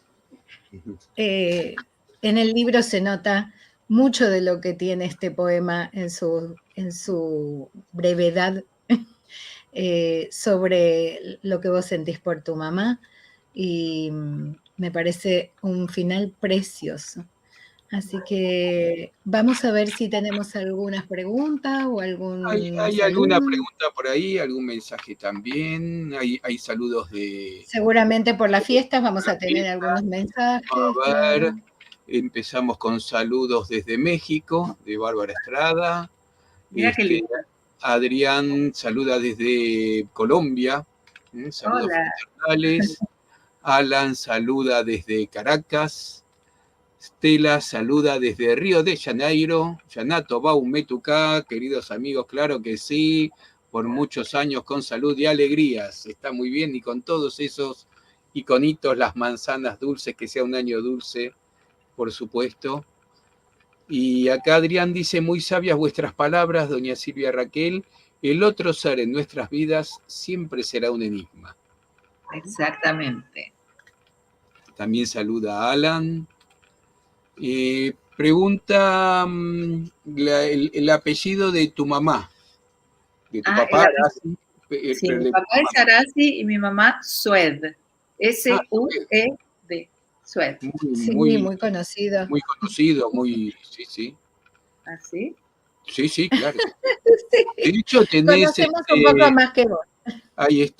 En el libro se nota mucho de lo que tiene este poema en su brevedad sobre lo que vos sentís por tu mamá y me parece un final precioso. Así que vamos a ver si tenemos algunas preguntas o algún ¿Hay alguna saludo. pregunta por ahí? ¿Algún mensaje también? ¿Hay saludos de Seguramente por las fiestas vamos la a tener fiesta? algunos mensajes, A ver, claro. empezamos con saludos desde México, de Bárbara Estrada. Mira qué lindo. Adrián saluda desde Colombia, saludos Hola. fraternales. Alan saluda desde Caracas. Stella saluda desde Río de Janeiro. Yanato Baumetucá, queridos amigos, claro que sí, por muchos años con salud y alegrías. Está muy bien, y con todos esos iconitos, las manzanas dulces, que sea un año dulce, por supuesto. Y acá Adrián dice, muy sabias vuestras palabras, doña Silvia Raquel, el otro ser en nuestras vidas siempre será un enigma. Exactamente. También saluda a Alan. Pregunta el apellido de tu mamá, de tu papá, Arasi, Sí, pero mi de tu papá es mamá. Arasi y mi mamá Sued. Ah, Sued. Sued. Sí, muy, muy conocido. muy conocido, muy, sí, sí. ¿Así? Sí, sí, claro. De Sí, hecho, tenés conocemos un poco más que vos. hay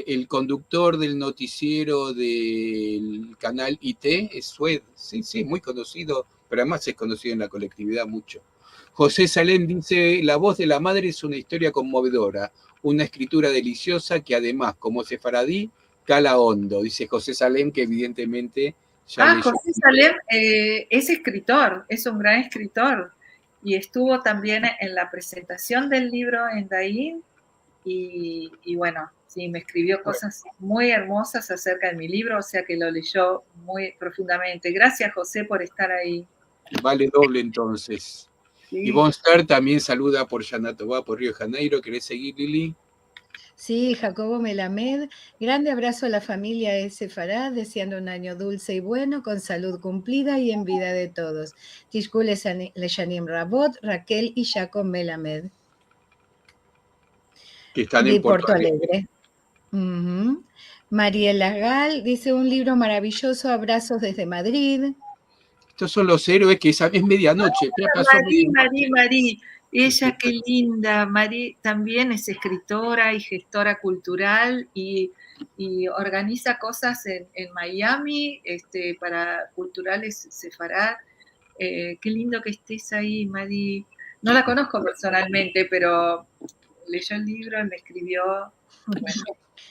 el conductor del noticiero del canal IT, es Sued, sí, sí, muy conocido, pero además es conocido en la colectividad mucho. José Salem dice, la voz de la madre es una historia conmovedora, una escritura deliciosa que además, como sefaradí, cala hondo, dice José Salem, que evidentemente ya leyó. José Salem es escritor, es un gran escritor y estuvo también en la presentación del libro en Daín y bueno, sí, me escribió cosas muy hermosas acerca de mi libro, o sea que lo leyó muy profundamente. Gracias, José, por estar ahí. Vale doble entonces. Sí. Y Bonstar también saluda por Yanatobá, por Río de Janeiro. ¿Querés seguir, Lili? Sí, Jacobo Melamed, grande abrazo a la familia S. Farad, deseando un año dulce y bueno, con salud cumplida y en vida de todos. Tishkul Leshanim Rabot, Raquel y Jacob Melamed. Que están De en Porto Porto Alegre. Alegre. Mariela Gal dice un libro maravilloso, abrazos desde Madrid. Estos son los héroes que es medianoche. Ya pasó medianoche. Marí. Ella, qué linda. Marí también es escritora y gestora cultural y organiza cosas en Miami para culturales sefarad. Qué lindo que estés ahí, Marí. No la conozco personalmente, pero leyó el libro y me escribió. Bueno,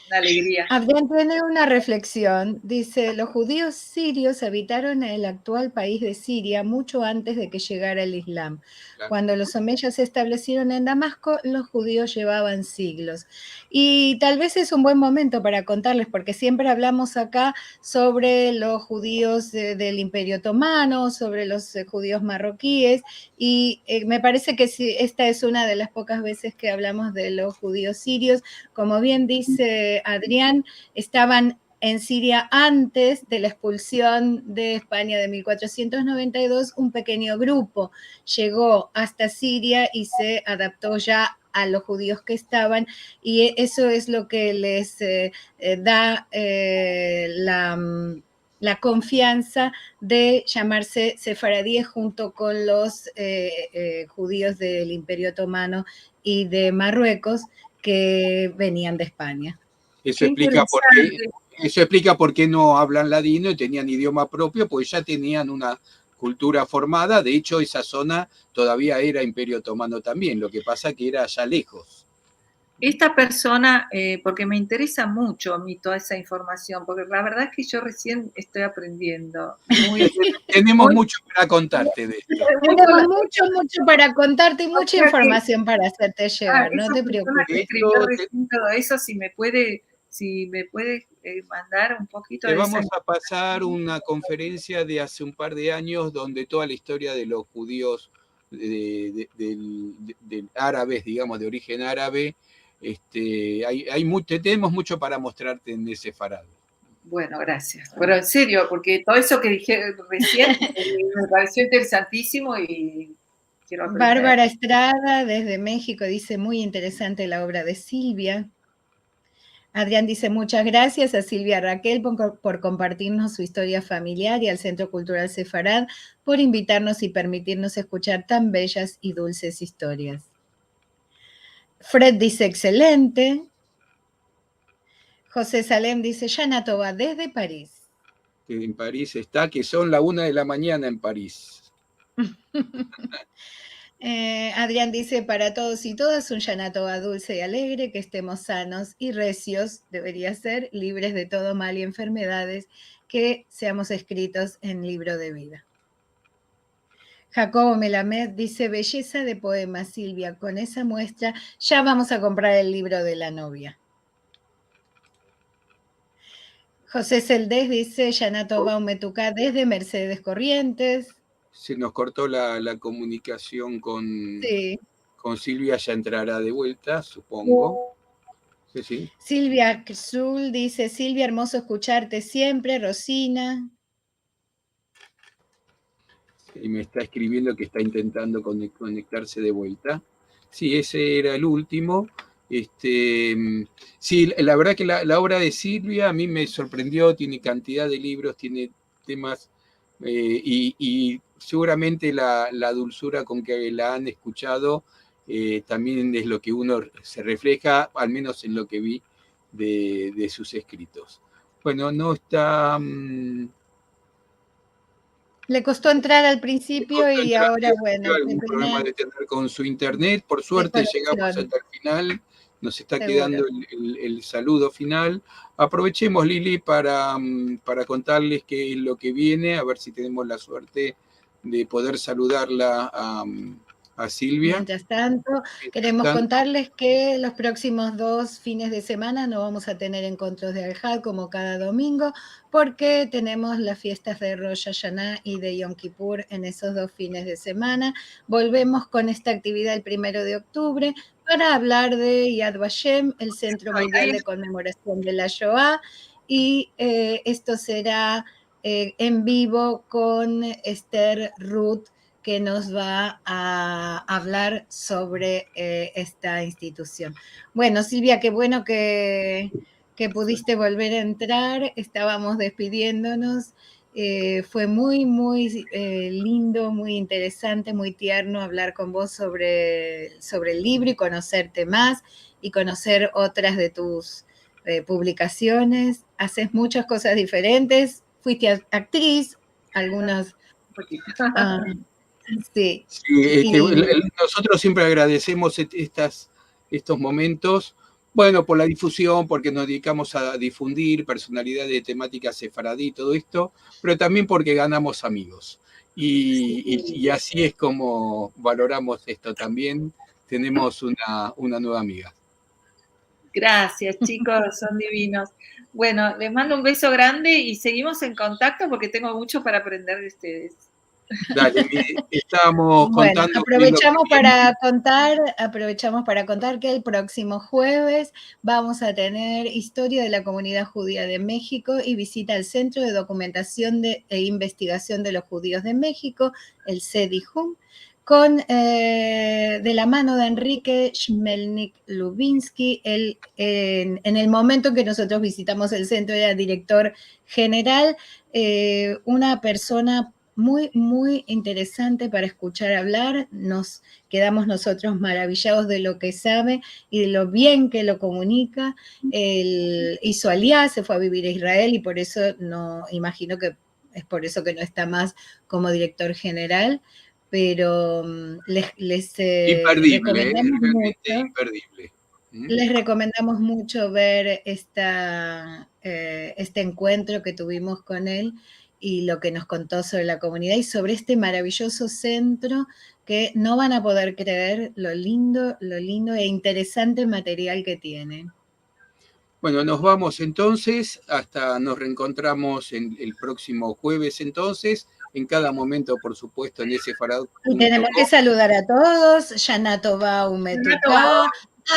una alegría. Adrián tiene una reflexión. Dice, los judíos sirios habitaron el actual país de Siria mucho antes de que llegara el Islam. Claro. Cuando los omeyas se establecieron en Damasco, los judíos llevaban siglos. Y tal vez es un buen momento para contarles, porque siempre hablamos acá sobre los judíos del Imperio Otomano, sobre los judíos marroquíes, y me parece que sí, esta es una de las pocas veces que hablamos de los judíos sirios. Como bien dice Adrián, estaban en Siria antes de la expulsión de España de 1492, un pequeño grupo llegó hasta Siria y se adaptó ya a los judíos que estaban, y eso es lo que les da la confianza de llamarse sefaradíes junto con los judíos del Imperio Otomano y de Marruecos, que venían de España. Eso explica por qué no hablan ladino y tenían idioma propio, porque ya tenían una cultura formada. De hecho, esa zona todavía era Imperio Otomano también, lo que pasa que era allá lejos. Esta persona, porque me interesa mucho a mí toda esa información, porque la verdad es que yo recién estoy aprendiendo. Tenemos mucho para contarte de esto. Tenemos mucho para contarte y mucha información para hacerte llegar, no te preocupes. Que escribió recién todo eso, si me puede mandar un poquito Te de vamos a pasar una conferencia de hace un par de años donde toda la historia de los judíos de árabes, digamos, de origen árabe, tenemos mucho para mostrarte en ese farado. Bueno, gracias. Pero en serio, porque todo eso que dije recién me pareció interesantísimo y quiero aprender. Bárbara Estrada, desde México, dice, muy interesante la obra de Silvia. Adrián dice muchas gracias a Silvia Raquel por compartirnos su historia familiar y al Centro Cultural Sefarad por invitarnos y permitirnos escuchar tan bellas y dulces historias. Fred dice excelente. José Salem dice Yana Toba desde París. Que en París está, que son la 1 de la mañana en París. Adrián dice, para todos y todas, un Yana Toba dulce y alegre, que estemos sanos y recios, debería ser, libres de todo mal y enfermedades, que seamos escritos en libro de vida. Jacobo Melamed dice, belleza de poema, Silvia, con esa muestra ya vamos a comprar el libro de la novia. José Celdés dice, Yana Toba Umetucá desde Mercedes Corrientes. Se nos cortó la comunicación Sí. con Silvia, ya entrará de vuelta, supongo. Sí, sí. Silvia Zul dice, Silvia, hermoso escucharte siempre. Rosina. Y me está escribiendo que está intentando conectarse de vuelta. Sí, ese era el último. Sí, la verdad que la obra de Silvia a mí me sorprendió, tiene cantidad de libros, tiene temas y seguramente la dulzura con que la han escuchado también es lo que uno se refleja, al menos en lo que vi de sus escritos. Bueno, no está... Le costó entrar al principio y ahora, bueno, algún problema de tener con su internet. Por suerte llegamos hasta el final. Nos está quedando el saludo final. Aprovechemos, Lili, para contarles qué es lo que viene, a ver si tenemos la suerte de poder saludarla a Silvia. Mientras tanto, queremos contarles que los próximos 2 fines de semana no vamos a tener encuentros de Al-Had como cada domingo, porque tenemos las fiestas de Rosh Hashanah y de Yom Kippur en esos 2 fines de semana. Volvemos con esta actividad el 1 de octubre para hablar de Yad Vashem, el Centro Mundial de Conmemoración de la Shoah, y esto será en vivo con Esther Ruth, que nos va a hablar sobre esta institución. Bueno, Silvia, qué bueno que pudiste volver a entrar. Estábamos despidiéndonos. Fue muy, muy lindo, muy interesante, muy tierno hablar con vos sobre el libro y conocerte más y conocer otras de tus publicaciones. Haces muchas cosas diferentes. Fuiste actriz, algunas... Sí. Nosotros siempre agradecemos estos momentos, bueno, por la difusión, porque nos dedicamos a difundir personalidades de temática sefaradí, todo esto, pero también porque ganamos amigos. Y así es como valoramos esto también. Tenemos una nueva amiga. Gracias, chicos, son divinos. Bueno, les mando un beso grande y seguimos en contacto porque tengo mucho para aprender de ustedes. Dale, estábamos contando. Aprovechamos para contar que el próximo jueves vamos a tener Historia de la Comunidad Judía de México y visita al Centro de Documentación e Investigación de los Judíos de México, el CEDIJUM, de la mano de Enrique Shmelnik Lubinsky. En el momento en que nosotros visitamos el centro era director general, una persona muy, muy interesante para escuchar hablar. Nos quedamos nosotros maravillados de lo que sabe y de lo bien que lo comunica. Él hizo Aliá, se fue a vivir a Israel y por eso no, imagino que es por eso que no está más como director general, pero les recomendamos mucho. Imperdible. Les recomendamos mucho ver este encuentro que tuvimos con él y lo que nos contó sobre la comunidad y sobre este maravilloso centro que no van a poder creer lo lindo e interesante material que tiene. Bueno, nos vamos entonces, nos reencontramos el próximo jueves entonces, en cada momento, por supuesto, en ese Sefarad. Y tenemos que saludar a todos, Yana Toba Umetucá,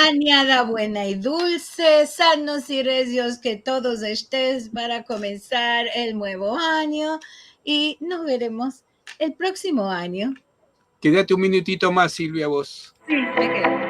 añada buena y dulce, sanos y recios que todos estés para comenzar el nuevo año y nos veremos el próximo año. Quédate un minutito más, Silvia, vos. Sí, me quedo.